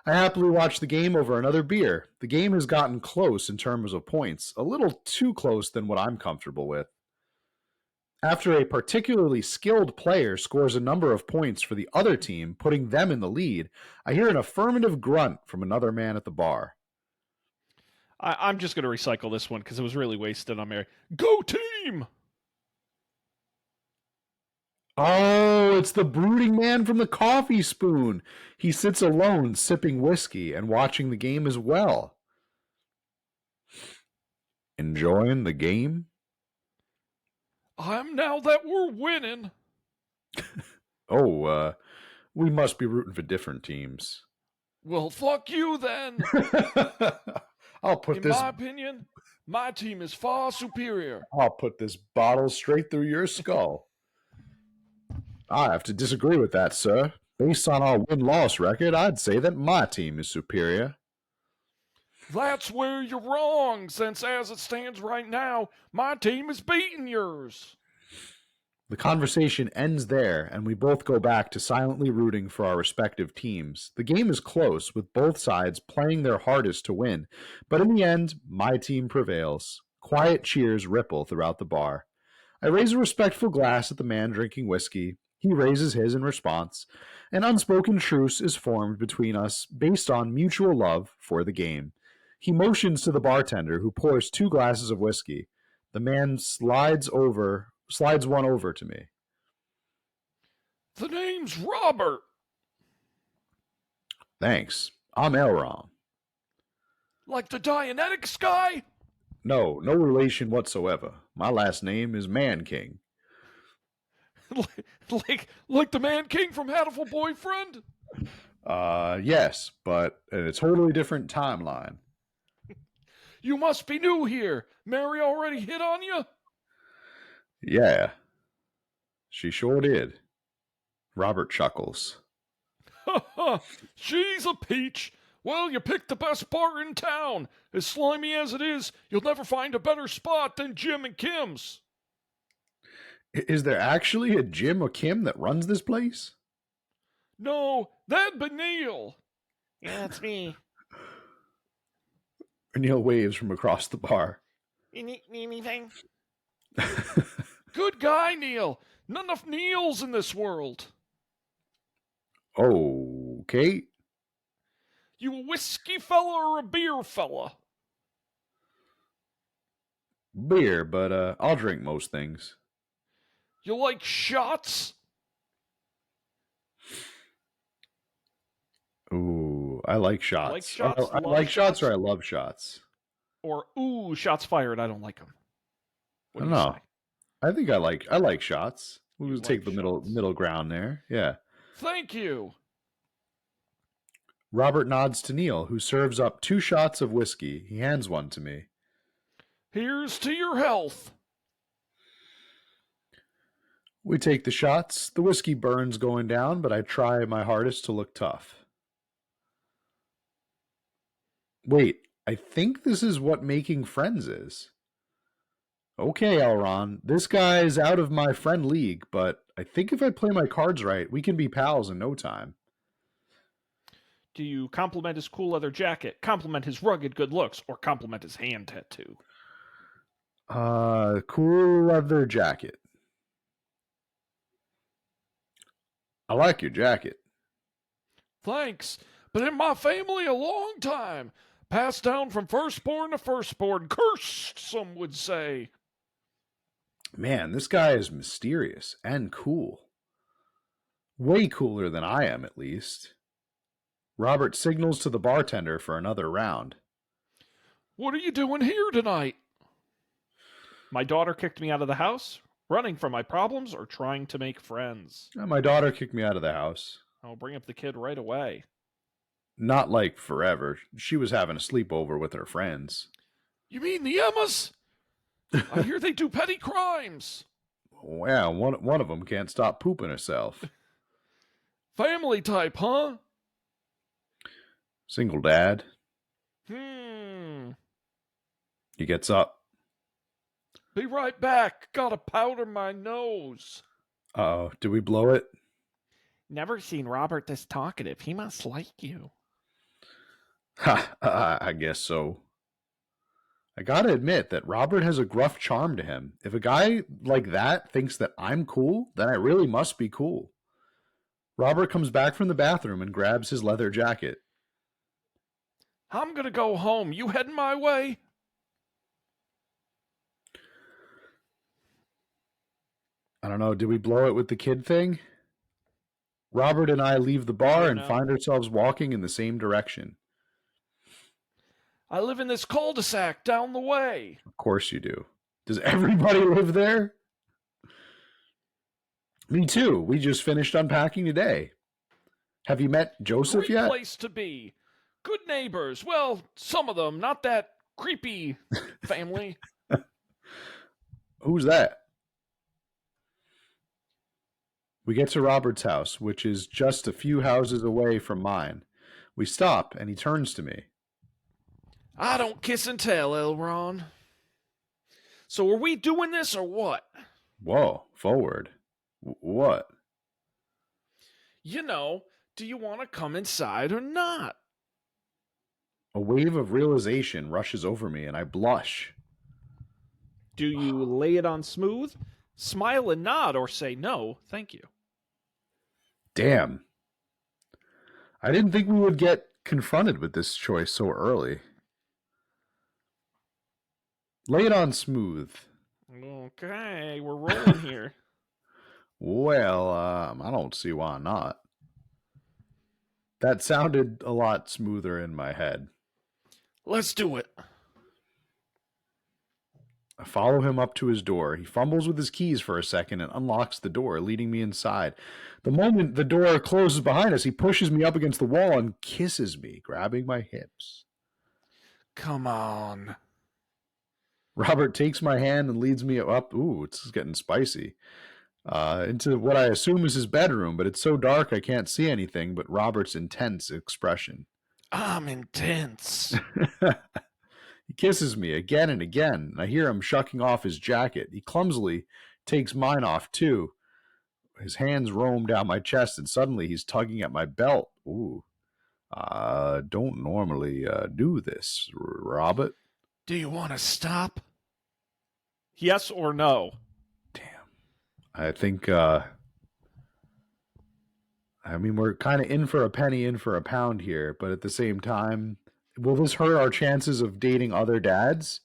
I happily watch the game over another beer. The game has gotten close in terms of points, a little too close than what I'm comfortable with. After a particularly skilled player scores a number of points for the other team, putting them in the lead, I hear an affirmative grunt from another man at the bar. I'm just going to recycle this one because it was really wasted on Mary. Go team! Oh, it's the brooding man from the coffee spoon. He sits alone, sipping whiskey and watching the game as well. Enjoying the game? I'm now that we're winning. Oh, we must be rooting for different teams. Well, fuck you then. I'll put In this my opinion, my team is far superior. I'll put this bottle straight through your skull. I have to disagree with that, sir. Based on our win-loss record, I'd say that my team is superior. That's where you're wrong, since as it stands right now, my team is beating yours. The conversation ends there, and we both go back to silently rooting for our respective teams. The game is close, with both sides playing their hardest to win, but in the end, my team prevails. Quiet cheers ripple throughout the bar. I raise a respectful glass at the man drinking whiskey. He raises his in response. An unspoken truce is formed between us based on mutual love for the game. He motions to the bartender, who pours 2 glasses of whiskey. The man slides one over to me. The name's Robert. Thanks. I'm Elron. Like the Dianetics guy? No relation whatsoever. My last name is Man King. like the Man King from Hatful Boyfriend? Yes, but in a totally different timeline. You must be new here. Mary already hit on you? Yeah, she sure did. Robert chuckles. Ha ha! She's a peach. Well, you picked the best bar in town. As slimy as it is, you'll never find a better spot than Jim and Kim's. Is there actually a Jim or Kim that runs this place? No, that'd be Neil. Yeah, it's me. Neil waves from across the bar. You need anything? Good guy, Neil. Not enough Neils in this world. Okay. You a whiskey fella or a beer fella? Beer, but I'll drink most things. You like shots? Ooh, I like shots. Like shots? I like shots or I love shots. Or, ooh, shots fired. I don't like them. What do you No. say? I think I like shots. We'll You take like the shots. middle ground there. Yeah. Thank you. Robert nods to Neil, who serves up 2 shots of whiskey. He hands one to me. Here's to your health. We take the shots. The whiskey burns going down, but I try my hardest to look tough. Wait, I think this is what making friends is. Okay, Elron, this guy's out of my friend league, but I think if I play my cards right, we can be pals in no time. Do you compliment his cool leather jacket, compliment his rugged good looks, or compliment his hand tattoo? Cool leather jacket. I like your jacket. Thanks. Been in my family a long time. Passed down from firstborn to firstborn. Cursed, some would say. Man, this guy is mysterious and cool. Way cooler than I am, at least. Robert signals to the bartender for another round. What are you doing here tonight? My daughter kicked me out of the house, running from my problems, or trying to make friends. My daughter kicked me out of the house. I'll bring up the kid right away. Not like forever. She was having a sleepover with her friends. You mean the Emmas? I hear they do petty crimes. Yeah, one of them can't stop pooping herself. Family type, huh? Single dad. Hmm. He gets up. Be right back. Gotta powder my nose. Uh-oh. Did we blow it? Never seen Robert this talkative. He must like you. Ha, I guess so. I gotta admit that Robert has a gruff charm to him. If a guy like that thinks that I'm cool, then I really must be cool. Robert comes back from the bathroom and grabs his leather jacket. I'm gonna go home. You heading my way? I don't know, did we blow it with the kid thing? Robert and I leave the bar and find ourselves walking in the same direction. I live in this cul-de-sac down the way. Of course you do. Does everybody live there? Me too. We just finished unpacking today. Have you met Joseph Great yet? place to be. Good neighbors. Well, some of them. Not that creepy family. Who's that? We get to Robert's house, which is just a few houses away from mine. We stop, and he turns to me. I don't kiss and tell, Elron. So are we doing this or what? Whoa, forward. What? You know, do you want to come inside or not? A wave of realization rushes over me, and I blush. Do you lay it on smooth, smile and nod, or say no, thank you? Damn. I didn't think we would get confronted with this choice so early. Lay it on smooth. Okay, we're rolling here. Well, I don't see why not. That sounded a lot smoother in my head. Let's do it. I follow him up to his door. He fumbles with his keys for a second and unlocks the door, leading me inside. The moment the door closes behind us, he pushes me up against the wall and kisses me, grabbing my hips. Come on. Robert takes my hand and leads me up. Ooh, it's getting spicy. Into what I assume is his bedroom, but it's so dark I can't see anything but Robert's intense expression. I'm intense. He kisses me again and again, and I hear him shucking off his jacket. He clumsily takes mine off, too. His hands roam down my chest, and suddenly he's tugging at my belt. Ooh. Don't normally do this, Robert. Do you want to stop? Yes or no? Damn. I think, we're kind of in for a penny, in for a pound here, but at the same time, will this hurt our chances of dating other dads?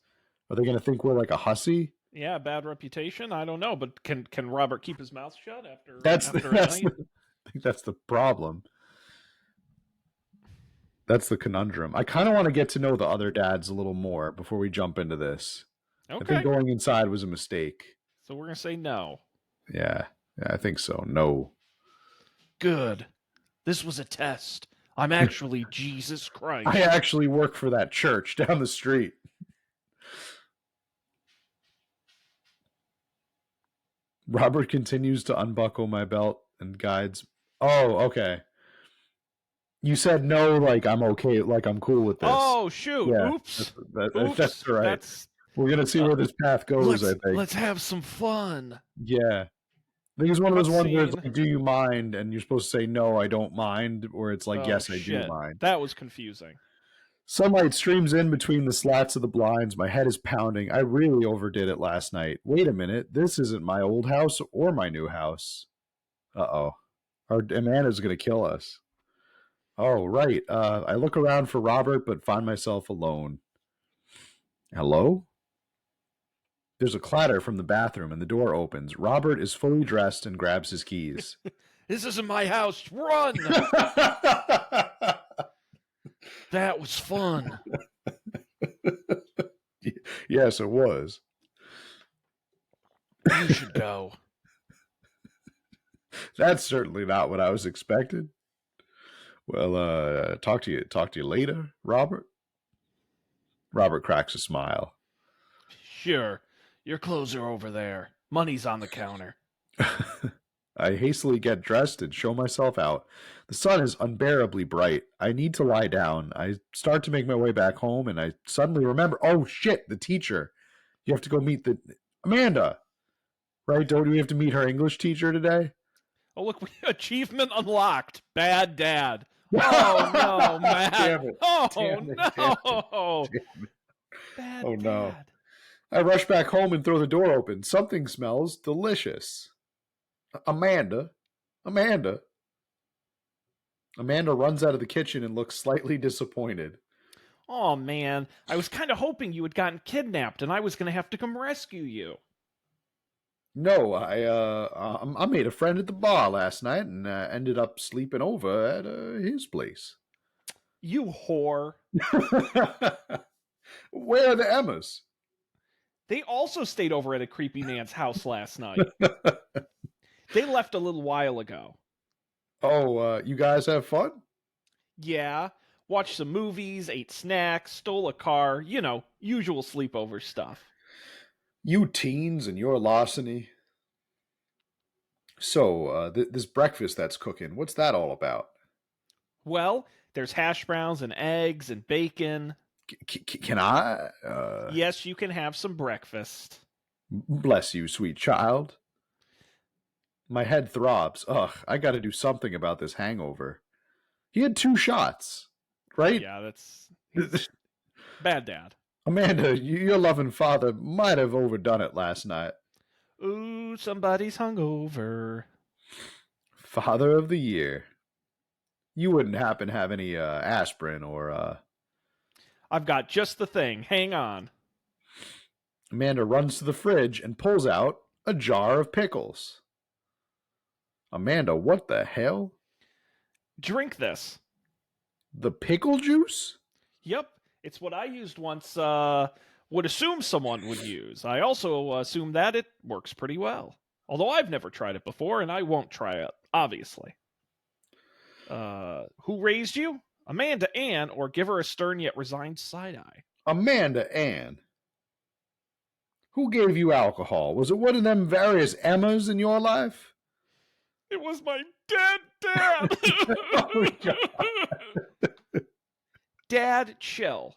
Are they going to think we're like a hussy? Yeah, bad reputation. I don't know, but can Robert keep his mouth shut after? I think that's the problem. That's the conundrum. I kind of want to get to know the other dads a little more before we jump into this. Okay. I think going inside was a mistake. So we're gonna say no. Yeah, I think so. No. Good. This was a test. I'm actually Jesus Christ. I actually work for that church down the street. Robert continues to unbuckle my belt and guides. Oh, okay. You said no, like I'm okay, like I'm cool with this. Oh, shoot. Yeah, Oops. that's right. We're going to see where this path goes, I think. Let's have some fun. Yeah. I think it's one of those ones where it's Scene. like, do you mind? And you're supposed to say, no, I don't mind. Or it's like, yes, I shit. do mind. That was confusing. Sunlight streams in between the slats of the blinds. My head is pounding. I really overdid it last night. Wait a minute. This isn't my old house or my new house. Uh-oh. Amanda's going to kill us. Oh, right. I look around for Robert, but find myself alone. Hello? There's a clatter from the bathroom, and the door opens. Robert is fully dressed and grabs his keys. This isn't my house. Run! That was fun. Yes, it was. You should go. That's certainly not what I was expecting. Well, talk to you later, Robert. Robert cracks a smile. Sure. Your clothes are over there. Money's on the counter. I hastily get dressed and show myself out. The sun is unbearably bright. I need to lie down. I start to make my way back home, and I suddenly remember, oh shit, the teacher. You have to go meet the Amanda, right? Don't we have to meet her English teacher today? Oh, look, achievement unlocked. Bad dad. Oh, no, Matt. Damn it. Oh, Damn it. no. Damn it. Bad Oh, no. dad. I rush back home and throw the door open. Something smells delicious. Amanda. Amanda runs out of the kitchen and looks slightly disappointed. Oh, man. I was kind of hoping you had gotten kidnapped and I was going to have to come rescue you. No, I made a friend at the bar last night and ended up sleeping over at his place. You whore. Where are the Emmas? They also stayed over at a creepy man's house last night. They left a little while ago. Oh, you guys have fun? Yeah. Watched some movies, ate snacks, stole a car. You know, usual sleepover stuff. You teens and your larceny. So, this breakfast that's cooking, what's that all about? Well, there's hash browns and eggs and bacon. Can I? Yes, you can have some breakfast. Bless you, sweet child. My head throbs. Ugh, I gotta do something about this hangover. He had 2 shots, right? Yeah, that's bad dad. Amanda, your loving father might have overdone it last night. Ooh, somebody's hungover. Father of the year. You wouldn't happen to have any aspirin or I've got just the thing. Hang on. Amanda runs to the fridge and pulls out a jar of pickles. Amanda, what the hell? Drink this. The pickle juice? Yep, it's what I used once, would assume someone would use. I also assume that it works pretty well. Although I've never tried it before, and I won't try it, obviously. Who raised you? Amanda Ann, or give her a stern yet resigned side-eye? Amanda Ann. Who gave you alcohol? Was it one of them various Emmas in your life? It was my dead dad! Oh, God. Dad, chill.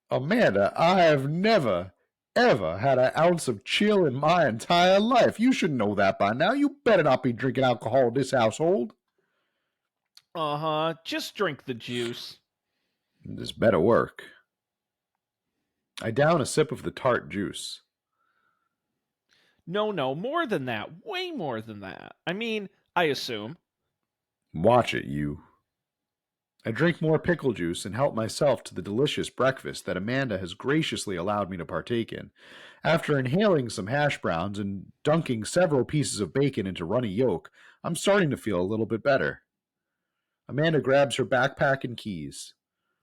Amanda, I have never, ever had an ounce of chill in my entire life. You should know that by now. You better not be drinking alcohol in this household. Uh-huh, just drink the juice. This better work. I down a sip of the tart juice. No, more than that. Way more than that. I mean, I assume. Watch it, you. I drink more pickle juice and help myself to the delicious breakfast that Amanda has graciously allowed me to partake in. After inhaling some hash browns and dunking several pieces of bacon into runny yolk, I'm starting to feel a little bit better. Amanda grabs her backpack and keys.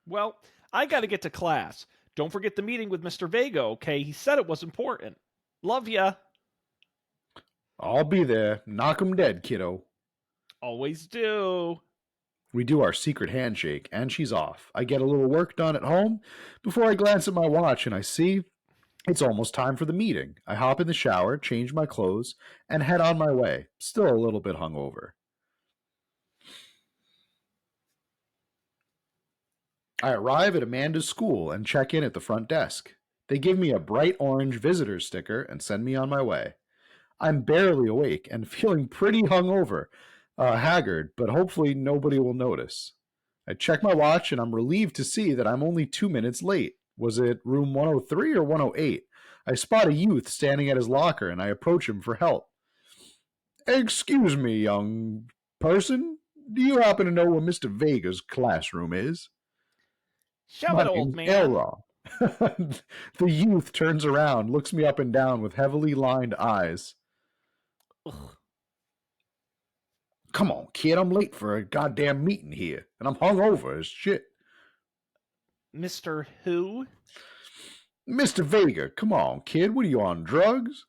Well, I gotta get to class. Don't forget the meeting with Mr. Vega, okay? He said it was important. Love ya. I'll be there. Knock 'em dead, kiddo. Always do. We do our secret handshake, and she's off. I get a little work done at home before I glance at my watch and I see it's almost time for the meeting. I hop in the shower, change my clothes, and head on my way, still a little bit hungover. I arrive at Amanda's school and check in at the front desk. They give me a bright orange visitor sticker and send me on my way. I'm barely awake and feeling pretty hungover, haggard, but hopefully nobody will notice. I check my watch and I'm relieved to see that I'm only 2 minutes late. Was it room 103 or 108? I spot a youth standing at his locker and I approach him for help. Excuse me, young person. Do you happen to know where Mr. Vega's classroom is? Shove it, old man. Elrond. The youth turns around, looks me up and down with heavily lined eyes. Ugh. Come on, kid, I'm late for a goddamn meeting here, and I'm hungover as shit. Mr. Who? Mr. Vega, come on, kid, what are you on, drugs?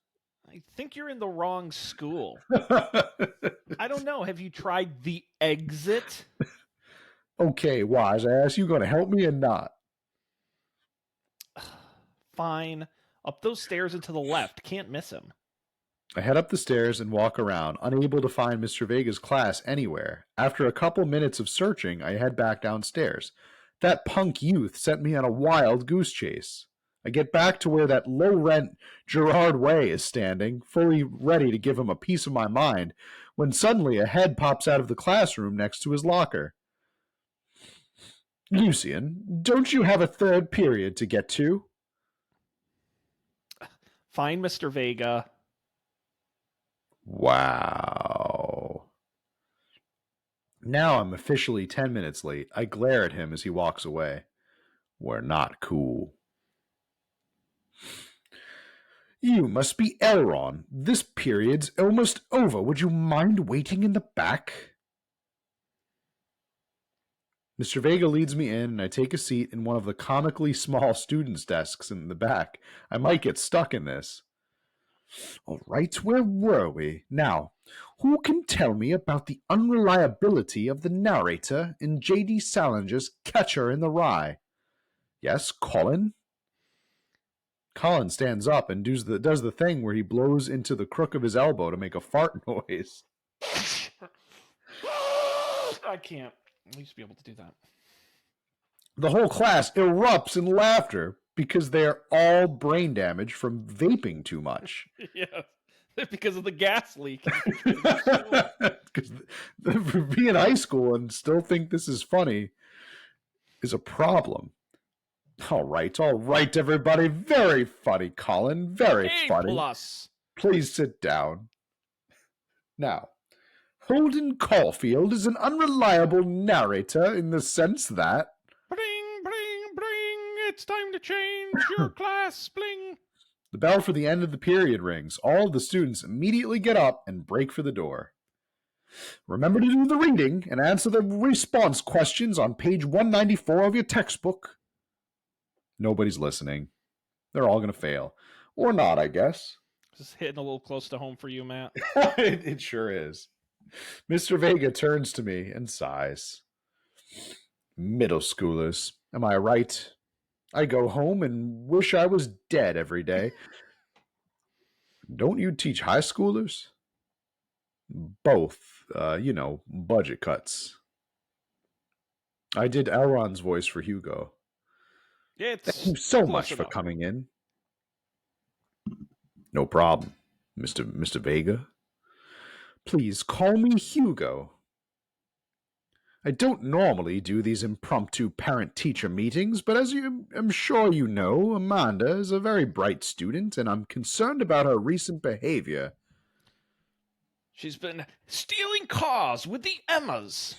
I think you're in the wrong school. I don't know. Have you tried the exit? Okay, wise ass, you gonna help me or not? Fine. Up those stairs and to the left. Can't miss him. I head up the stairs and walk around, unable to find Mr. Vega's class anywhere. After a couple minutes of searching, I head back downstairs. That punk youth sent me on a wild goose chase. I get back to where that low-rent Gerard Way is standing, fully ready to give him a piece of my mind, when suddenly a head pops out of the classroom next to his locker. Lucian, don't you have a third period to get to? Fine, Mr. Vega. Wow. Now I'm officially 10 minutes late. I glare at him as he walks away. We're not cool. You must be Elron. This period's almost over. Would you mind waiting in the back? Mr. Vega leads me in, and I take a seat in one of the comically small students' desks in the back. I might get stuck in this. All right, where were we? Now, who can tell me about the unreliability of the narrator in J.D. Salinger's Catcher in the Rye? Yes, Colin? Colin stands up and does the thing where he blows into the crook of his elbow to make a fart noise. I can't. I used to be able to do that. The whole class erupts in laughter because they are all brain damaged from vaping too much. Yeah, because of the gas leak. Because for being in high school and still think this is funny is a problem. All right, everybody. Very funny, Colin. Very funny. A+. Please sit down. Now, Holden Caulfield is an unreliable narrator in the sense that... Bling, bling, bling. It's time to change your class. Bling. The bell for the end of the period rings. All of the students immediately get up and break for the door. Remember to do the reading and answer the response questions on page 194 of your textbook. Nobody's listening. They're all going to fail. Or not, I guess. This is hitting a little close to home for you, Matt. It sure is. Mr. Vega turns to me and sighs. Middle schoolers, am I right? I go home and wish I was dead every day. Don't you teach high schoolers? Both, budget cuts. I did Elron's voice for Hugo. Thank you so much for coming in. No problem, Mr. Vega. Please call me Hugo. I don't normally do these impromptu parent-teacher meetings, but as I'm sure you know, Amanda is a very bright student, and I'm concerned about her recent behavior. She's been stealing cars with the Emmas.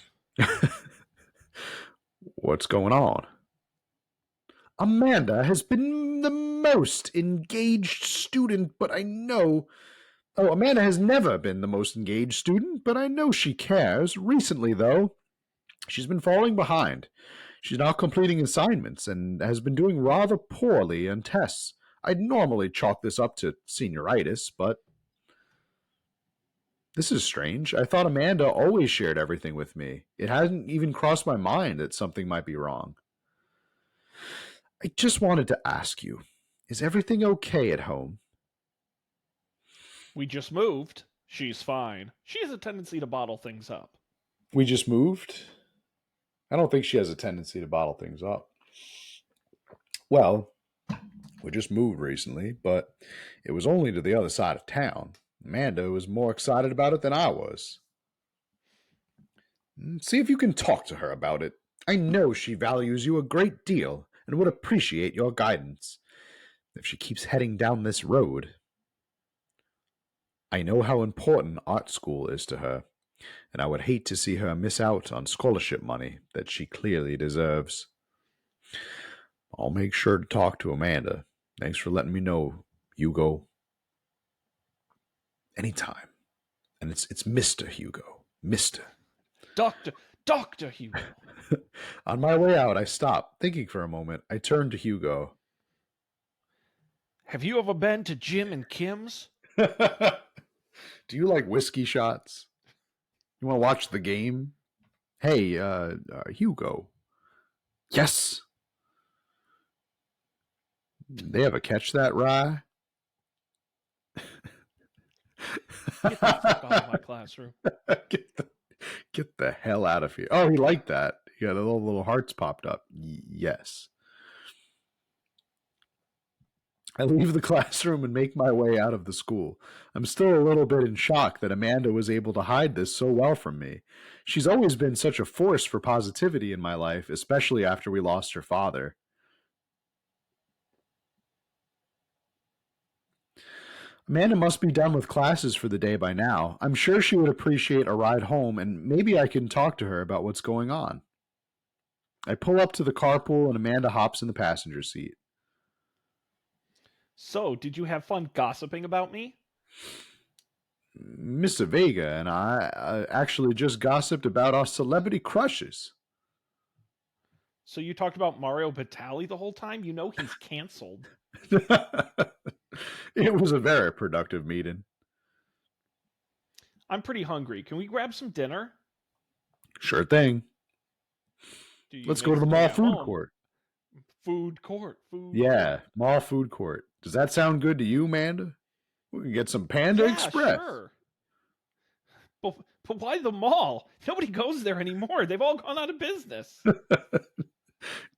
What's going on? Amanda has been the most engaged student, but I know... Oh, Amanda has never been the most engaged student, but I know she cares. Recently, though, she's been falling behind. She's not completing assignments and has been doing rather poorly on tests. I'd normally chalk this up to senioritis, but... This is strange. I thought Amanda always shared everything with me. It hadn't even crossed my mind that something might be wrong. I just wanted to ask you, is everything okay at home? We just moved. She's fine. She has a tendency to bottle things up. We just moved? I don't think she has a tendency to bottle things up. Well, we just moved recently, but it was only to the other side of town. Amanda was more excited about it than I was. See if you can talk to her about it. I know she values you a great deal and would appreciate your guidance. If she keeps heading down this road... I know how important art school is to her, and I would hate to see her miss out on scholarship money that she clearly deserves. I'll make sure to talk to Amanda. Thanks for letting me know, Hugo. Anytime. And it's Mr. Hugo. Mr. Dr. Hugo. On my way out, I stop, thinking for a moment. I turn to Hugo. Have you ever been to Jim and Kim's? Do you like whiskey shots? You want to watch the game? Hey, Hugo. Yes. They ever catch that rye? Get the fuck out of my classroom. Get the hell out of here. Oh, he liked that. Yeah, the little hearts popped up. Yes. I leave the classroom and make my way out of the school. I'm still a little bit in shock that Amanda was able to hide this so well from me. She's always been such a force for positivity in my life, especially after we lost her father. Amanda must be done with classes for the day by now. I'm sure she would appreciate a ride home, and maybe I can talk to her about what's going on. I pull up to the carpool, and Amanda hops in the passenger seat. So, did you have fun gossiping about me? Mr. Vega and I actually just gossiped about our celebrity crushes. So you talked about Mario Batali the whole time? You know he's canceled. It was a very productive meeting. I'm pretty hungry. Can we grab some dinner? Sure thing. Let's go to the mall food court. Food court. Yeah, mall food court. Does that sound good to you, Amanda? We can get some Panda Express. Sure. But why the mall? Nobody goes there anymore. They've all gone out of business.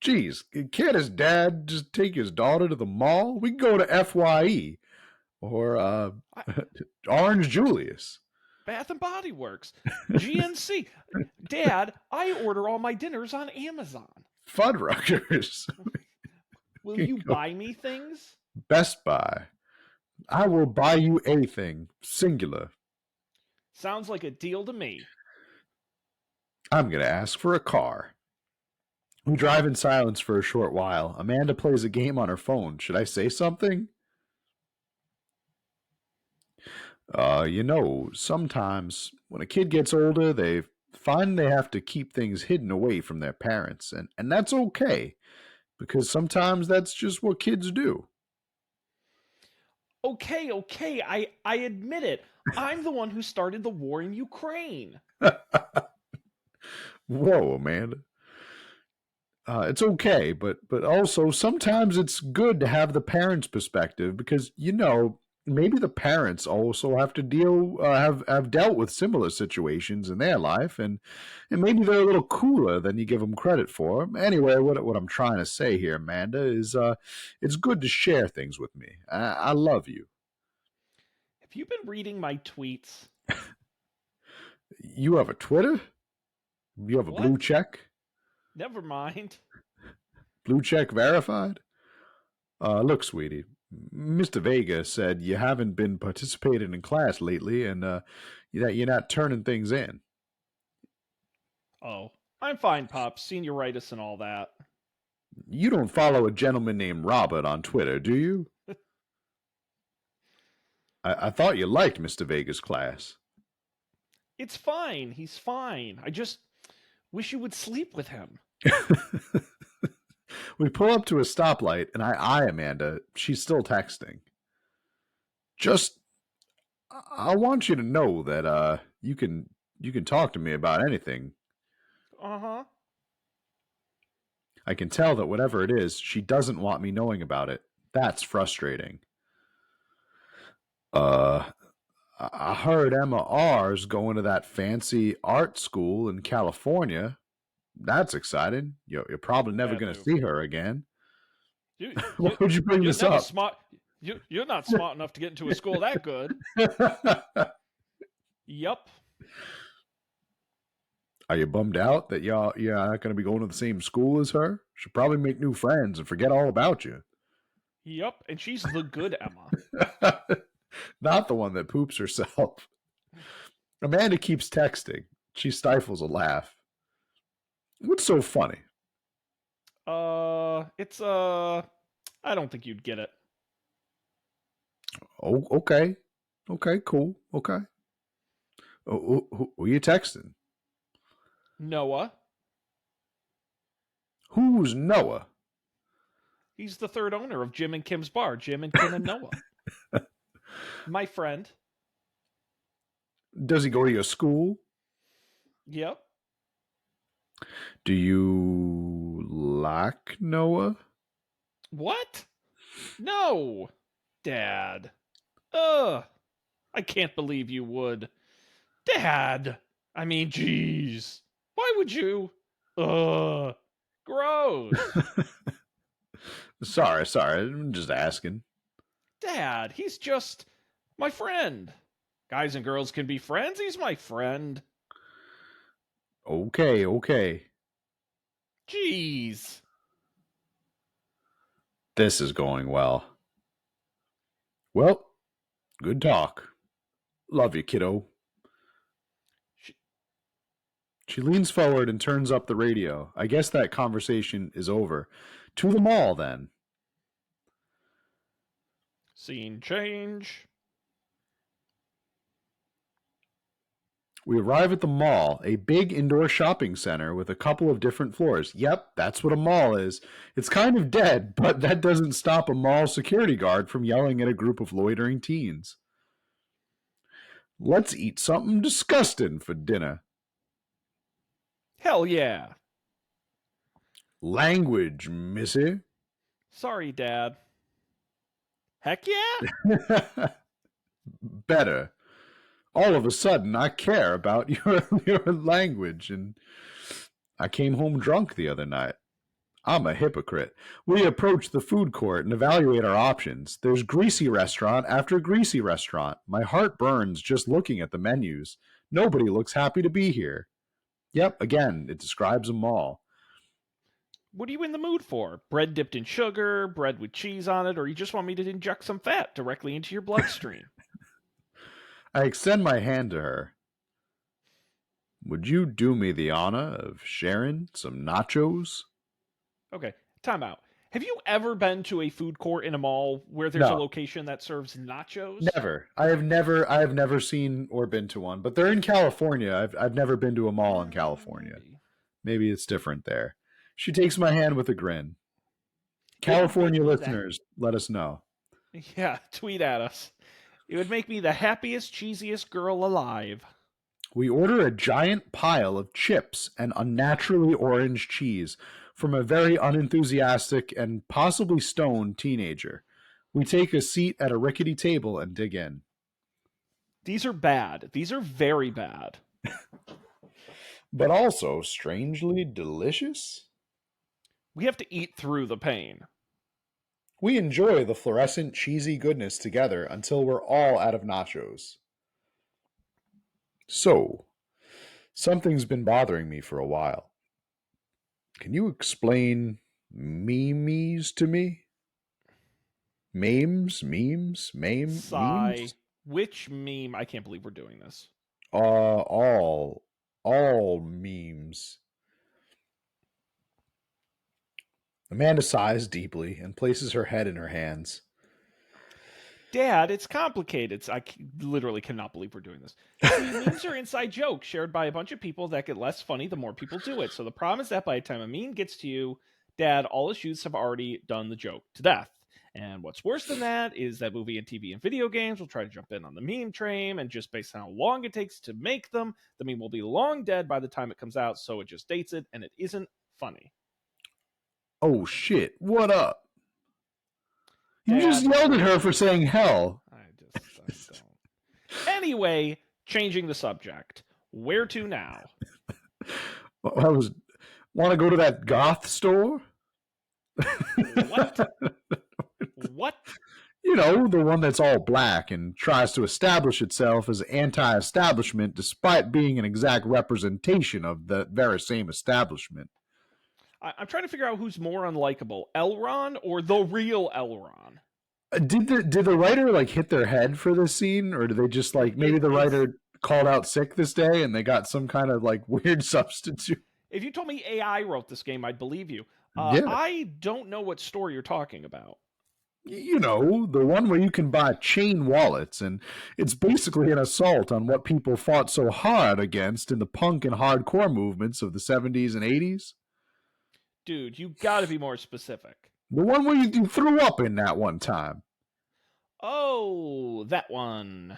Geez, can't his dad just take his daughter to the mall? We can go to FYE or Orange Julius. Bath and Body Works. GNC. Dad, I order all my dinners on Amazon. Fuddruckers. Will you buy me things? Best Buy. I will buy you anything. Singular. Sounds like a deal to me. I'm going to ask for a car. We drive in silence for a short while. Amanda plays a game on her phone. Should I say something? Sometimes when a kid gets older, they find they have to keep things hidden away from their parents. And that's okay, because sometimes that's just what kids do. Okay, I admit it. I'm the one who started the war in Ukraine. Whoa, Amanda. It's okay, but also sometimes it's good to have the parents' perspective because, maybe the parents also have to have dealt with similar situations in their life, and maybe they're a little cooler than you give them credit for. Anyway, what I'm trying to say here, Amanda, is it's good to share things with me. I love you. Have you been reading my tweets? You have a Twitter? You have a blue check? Never mind. Blue check verified? Look, sweetie, Mr. Vega said you haven't been participating in class lately and that you're not turning things in. Oh, I'm fine, Pops. Senioritis and all that. You don't follow a gentleman named Robert on Twitter, do you? I thought you liked Mr. Vega's class. It's fine. He's fine. I just wish you would sleep with him. We pull up to a stoplight, and I eye Amanda. She's still texting. I want you to know that you can talk to me about anything. Uh-huh. I can tell that whatever it is, she doesn't want me knowing about it. That's frustrating. I heard Emma R's going to that fancy art school in California. That's exciting. You're probably never going to see her again. Why would you bring this up? You're not smart enough to get into a school that good. Yup. Are you bummed out that you're not going to be going to the same school as her? She'll probably make new friends and forget all about you. Yup, and she's the good Emma. Not the one that poops herself. Amanda keeps texting. She stifles a laugh. What's so funny? It's I don't think you'd get it. Oh, okay. Okay, cool. Okay. Who are you texting? Noah. Who's Noah? He's the third owner of Jim and Kim's bar. Jim and Kim and Noah. My friend. Does he go to your school? Yep. Do you like Noah? What? No, Dad. Ugh. I can't believe you would. Dad! I mean, jeez. Why would you? Ugh. Gross. Sorry. I'm just asking. Dad, he's just my friend. Guys and girls can be friends. He's my friend. Okay. Jeez. This is going well. Well, good talk. Love you, kiddo. She leans forward and turns up the radio. I guess that conversation is over. To the mall, then. Scene change. We arrive at the mall, a big indoor shopping center with a couple of different floors. Yep, that's what a mall is. It's kind of dead, but that doesn't stop a mall security guard from yelling at a group of loitering teens. Let's eat something disgusting for dinner. Hell yeah. Language, missy. Sorry, Dad. Heck yeah? Better. All of a sudden, I care about your language, and I came home drunk the other night. I'm a hypocrite. We approach the food court and evaluate our options. There's greasy restaurant after greasy restaurant. My heart burns just looking at the menus. Nobody looks happy to be here. Yep, again, it describes a mall. What are you in the mood for? Bread dipped in sugar, bread with cheese on it, or you just want me to inject some fat directly into your bloodstream? I extend my hand to her. Would you do me the honor of sharing some nachos? Okay, time out. Have you ever been to a food court in a mall where there's a No. location that serves nachos? Never. I have never seen or been to one, but they're in California. I've never been to a mall in California. Maybe it's different there. She takes my hand with a grin. California listeners, let us know. Yeah, tweet at us. It would make me the happiest, cheesiest girl alive. We order a giant pile of chips and unnaturally orange cheese from a very unenthusiastic and possibly stoned teenager. We take a seat at a rickety table and dig in. These are bad. These are very bad. But also strangely delicious? We have to eat through the pain. We enjoy the fluorescent cheesy goodness together until we're all out of nachos. So, something's been bothering me for a while. Can you explain memes to me? Memes? Sigh. Memes? Which meme? I can't believe we're doing this. All memes. Amanda sighs deeply and places her head in her hands. Dad, it's complicated. I literally cannot believe we're doing this. See, memes are inside jokes shared by a bunch of people that get less funny the more people do it. So the problem is that by the time a meme gets to you, Dad, all his youths have already done the joke to death. And what's worse than that is that movie and TV and video games will try to jump in on the meme train, and just based on how long it takes to make them, the meme will be long dead by the time it comes out, so it just dates it, and it isn't funny. Oh shit, what up? You Dad, just yelled at her for saying hell. I don't. Anyway, changing the subject. Where to now? Want to go to that goth store? What? What? You know, the one that's all black and tries to establish itself as anti-establishment despite being an exact representation of the very same establishment. I'm trying to figure out who's more unlikable, Elron or the real Elron. Did the writer like hit their head for this scene, or did they just like maybe the writer called out sick this day and they got some kind of like weird substitute? If you told me AI wrote this game, I'd believe you. Yeah. I don't know what store you're talking about. You know, the one where you can buy chain wallets, and it's basically an assault on what people fought so hard against in the punk and hardcore movements of the 70s and 80s. Dude, you gotta be more specific. The one where you threw up in that one time. Oh, that one.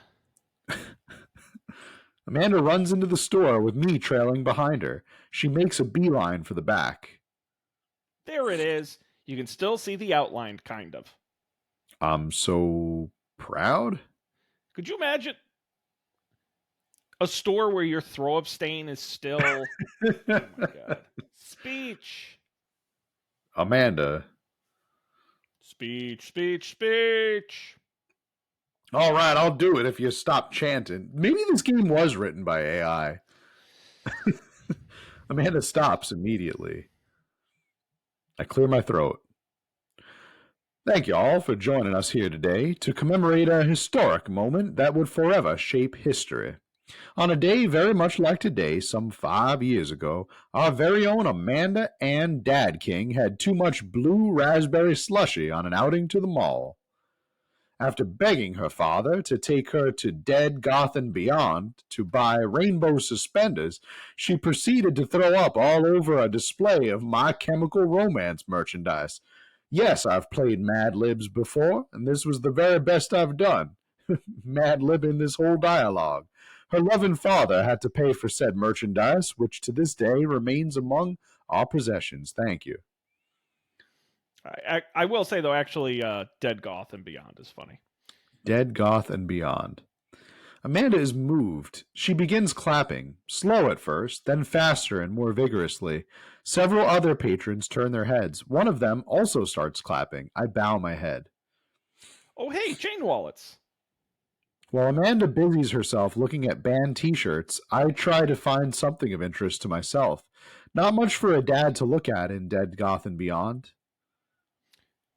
Amanda runs into the store with me trailing behind her. She makes a beeline for the back. There it is. You can still see the outline, kind of. I'm so proud. Could you imagine a store where your throw-up stain is still... Oh my god. Speech. Amanda. Speech, speech, speech. All right, I'll do it if you stop chanting. Maybe this game was written by AI. Amanda stops immediately. I clear my throat. Thank you all for joining us here today to commemorate a historic moment that would forever shape history. On a day very much like today, some 5 years ago, our very own Amanda Ann Dad King had too much blue raspberry slushy on an outing to the mall. After begging her father to take her to Dead, Goth, and Beyond to buy rainbow suspenders, she proceeded to throw up all over a display of My Chemical Romance merchandise. Yes, I've played Mad Libs before, and this was the very best I've done. Mad Libbing this whole dialogue. Her loving father had to pay for said merchandise, which to this day remains among our possessions. Thank you. I will say, though, actually, Dead Goth and Beyond is funny. Dead, Goth, and Beyond. Amanda is moved. She begins clapping, slow at first, then faster and more vigorously. Several other patrons turn their heads. One of them also starts clapping. I bow my head. Oh, hey, chain wallets. While Amanda busies herself looking at band t-shirts, I try to find something of interest to myself. Not much for a dad to look at in Dead, Goth, and Beyond.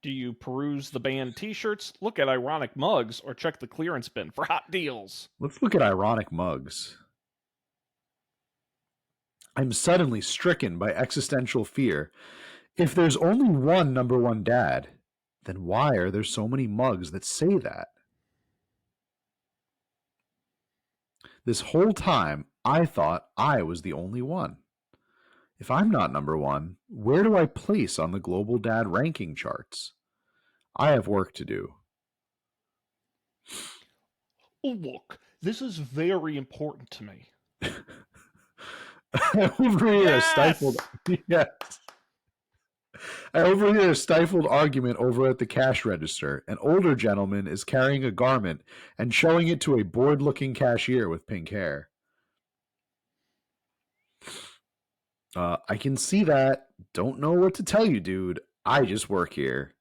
Do you peruse the band t-shirts, look at ironic mugs, or check the clearance bin for hot deals? Let's look at ironic mugs. I'm suddenly stricken by existential fear. If there's only one number one dad, then why are there so many mugs that say that? This whole time, I thought I was the only one. If I'm not number one, where do I place on the global dad ranking charts? I have work to do. Look, this is very important to me. I overhear a stifled... Yes. I overhear a stifled argument over at the cash register. An older gentleman is carrying a garment and showing it to a bored-looking cashier with pink hair. I can see that. Don't know what to tell you, dude. I just work here.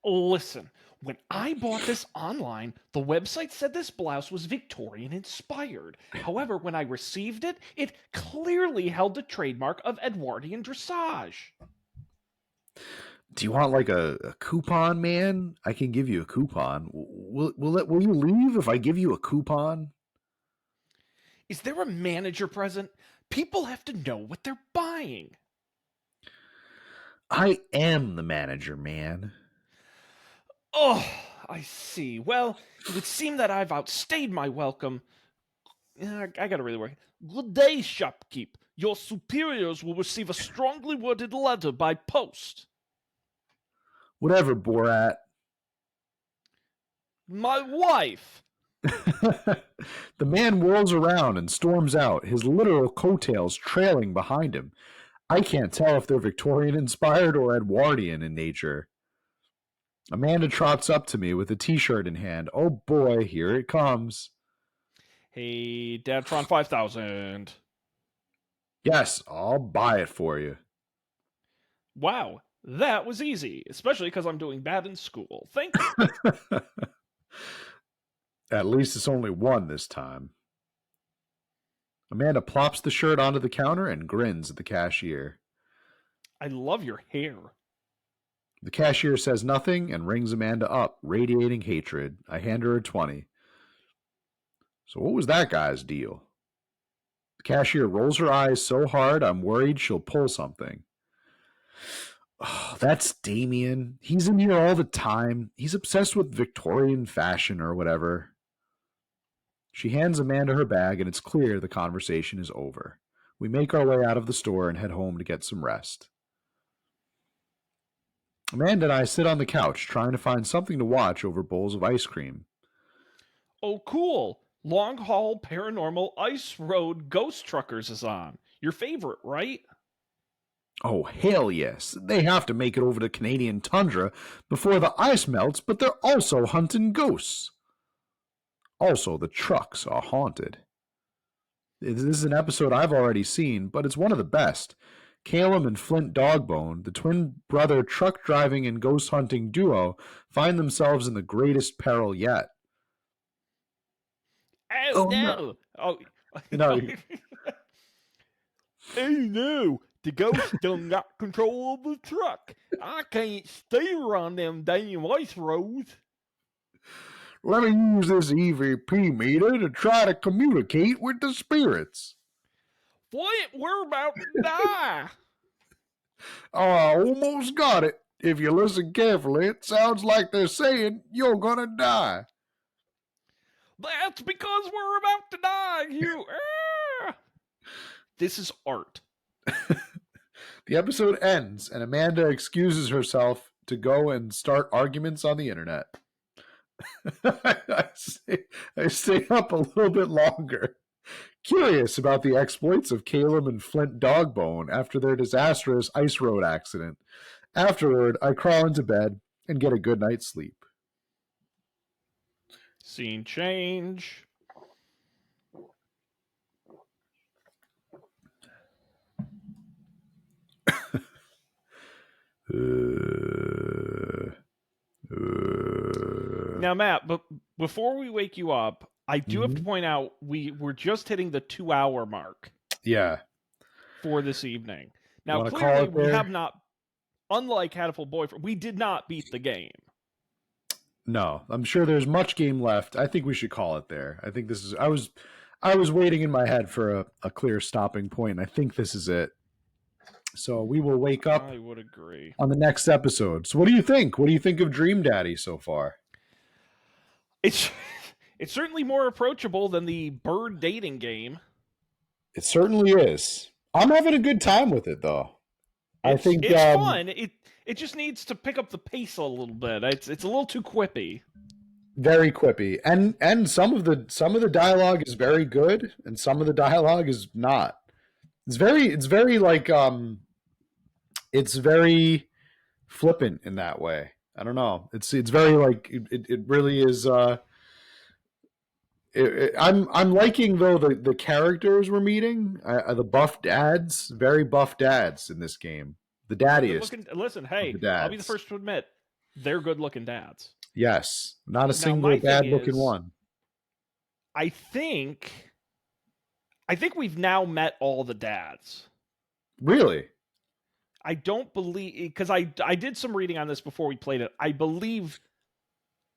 Listen, when I bought this online, the website said this blouse was Victorian inspired. However, when I received it, it clearly held the trademark of Edwardian dressage. Do you want like a coupon, man? I can give you a coupon. Will you leave if I give you a coupon? Is there a manager present? People have to know what they're buying. I am the manager, man. Oh, I see. Well, it would seem that I've outstayed my welcome. I gotta really work. Good day, shopkeep. Your superiors will receive a strongly worded letter by post. Whatever, Borat. My wife! The man whirls around and storms out, his literal coattails trailing behind him. I can't tell if they're Victorian-inspired or Edwardian in nature. Amanda trots up to me with a t-shirt in hand. Oh boy, here it comes. Hey, Dadtron 5000. Yes, I'll buy it for you. Wow, that was easy, especially because I'm doing bad in school. Thank you. At least it's only one this time. Amanda plops the shirt onto the counter and grins at the cashier. I love your hair. The cashier says nothing and rings Amanda up, radiating hatred. I hand her a 20. So what was that guy's deal? The cashier rolls her eyes so hard I'm worried she'll pull something. Oh, that's Damien. He's in here all the time. He's obsessed with Victorian fashion or whatever. She hands Amanda her bag and it's clear the conversation is over. We make our way out of the store and head home to get some rest. Amanda and I sit on the couch trying to find something to watch over bowls of ice cream. Oh, cool. Long Haul Paranormal Ice Road Ghost Truckers is on. Your favorite, right? Oh, hell yes. They have to make it over the Canadian tundra before the ice melts, but they're also hunting ghosts. Also, the trucks are haunted. This is an episode I've already seen, but it's one of the best. Caleb and Flint Dogbone, the twin brother truck driving and ghost hunting duo, find themselves in the greatest peril yet. Oh, no. Oh, No. Oh no, the ghost done got control of the truck. I can't steer on them damn ice roads. Let me use this EVP meter to try to communicate with the spirits. What? We're about to die. Oh, I almost got it. If you listen carefully, it sounds like they're saying you're gonna die. That's because we're about to die, you. This is art. The episode ends, and Amanda excuses herself to go and start arguments on the internet. I stay up a little bit longer, curious about the exploits of Caleb and Flint Dogbone after their disastrous ice road accident. Afterward, I crawl into bed and get a good night's sleep. Scene change. Now, Matt, but before we wake you up, I do have to point out we're just hitting the 2-hour mark. Yeah. For this evening. Now, clearly, we have not, unlike Hatful Boyfriend, we did not beat the game. No, I'm sure there's much game left. I think we should call it there. I think this is. I was waiting in my head for a clear stopping point, and I think this is it. So we will wake up. I would agree. On the next episode. So what do you think? What do you think of Dream Daddy so far? It's certainly more approachable than the bird dating game. It certainly is. I'm having a good time with it, though. I think it's fun. It just needs to pick up the pace a little bit. It's a little too quippy. Very quippy, and some of the dialogue is very good, and some of the dialogue is not. It's very like it's very flippant in that way. I don't know. It's very like it really is. I'm liking though the characters we're meeting. The buff dads, very buff dads in this game. The daddiest. Listen, hey, I'll be the first to admit they're good-looking dads. Yes, not a single bad-looking one. I think we've now met all the dads. Really? I don't believe, because I did some reading on this before we played it. I believe,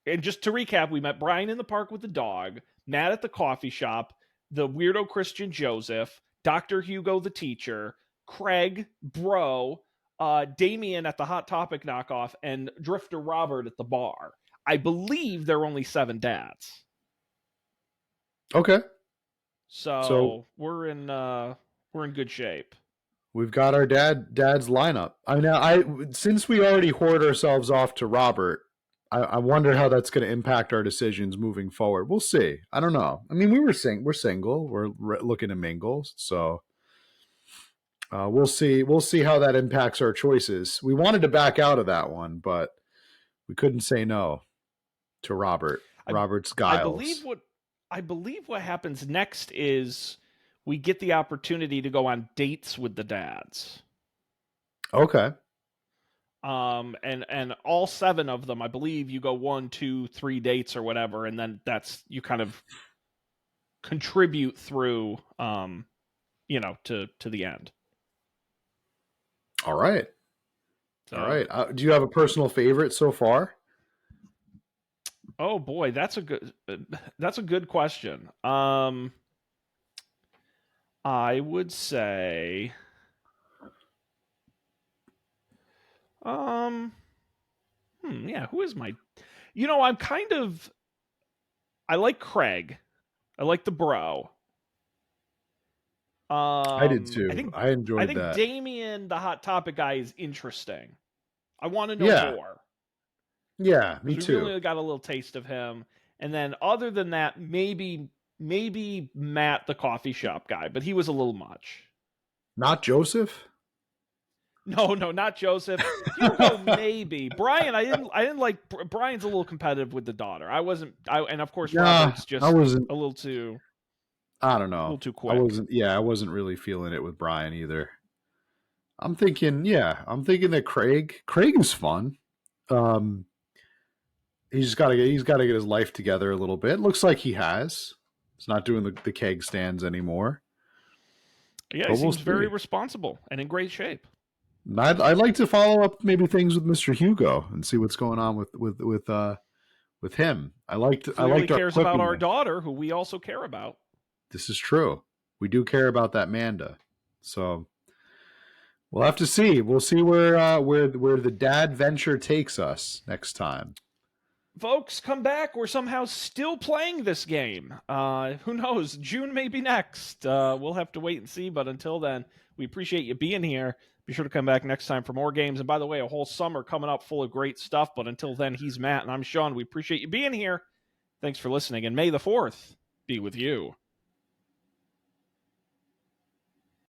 and just to recap, we met Brian in the park with the dog, Matt at the coffee shop, the weirdo Christian Joseph, Dr. Hugo the teacher, Craig, Bro, Damien at the Hot Topic knockoff, and Drifter Robert at the bar. I believe there are only 7 dads. Okay. So we're in good shape. We've got our dad's lineup. Since we already hoard ourselves off to Robert, I wonder how that's going to impact our decisions moving forward. We'll see. I don't know. I mean, we're single. We're looking to mingle, so we'll see. We'll see how that impacts our choices. We wanted to back out of that one, but we couldn't say no to Robert. Robert's guiles. I believe what happens next is we get the opportunity to go on dates with the dads. Okay. And all 7 of them, I believe you go 1, 2, 3 dates or whatever, and then you kind of contribute through, to the end. All right. So, all right. Do you have a personal favorite so far? Oh boy, that's a good question. I would say, yeah, who is my, I like Craig. I like the bro. I did too. I enjoyed that. I think Damien, the Hot Topic guy, is interesting. I want to know more. Yeah, me too. We really got a little taste of him. And then other than that, maybe Matt, the coffee shop guy, but he was a little much. Not Joseph? No, not Joseph. Hugo, maybe. Brian, I didn't like. Brian's a little competitive with the daughter. And of course, Robert's just I wasn't. a little too, I don't a know. little too I quick. wasn't. Yeah, I wasn't really feeling it with Brian either. I'm thinking that Craig is fun. He's got to get his life together a little bit. Looks like he has. He's not doing the keg stands anymore. Yeah, he But we'll seems very see. responsible and in great shape. And I'd like to follow up maybe things with Mr. Hugo and see what's going on with him. I liked Clearly our cares about clipping our there. daughter, who we also care about. This is true. We do care about that Manda. So we'll have to see. We'll see where the dad venture takes us next time. Folks, come back. We're somehow still playing this game. Who knows? June may be next. We'll have to wait and see. But until then, we appreciate you being here. Be sure to come back next time for more games. And by the way, a whole summer coming up full of great stuff. But until then, he's Matt and I'm Sean. We appreciate you being here. Thanks for listening. And may the 4th be with you.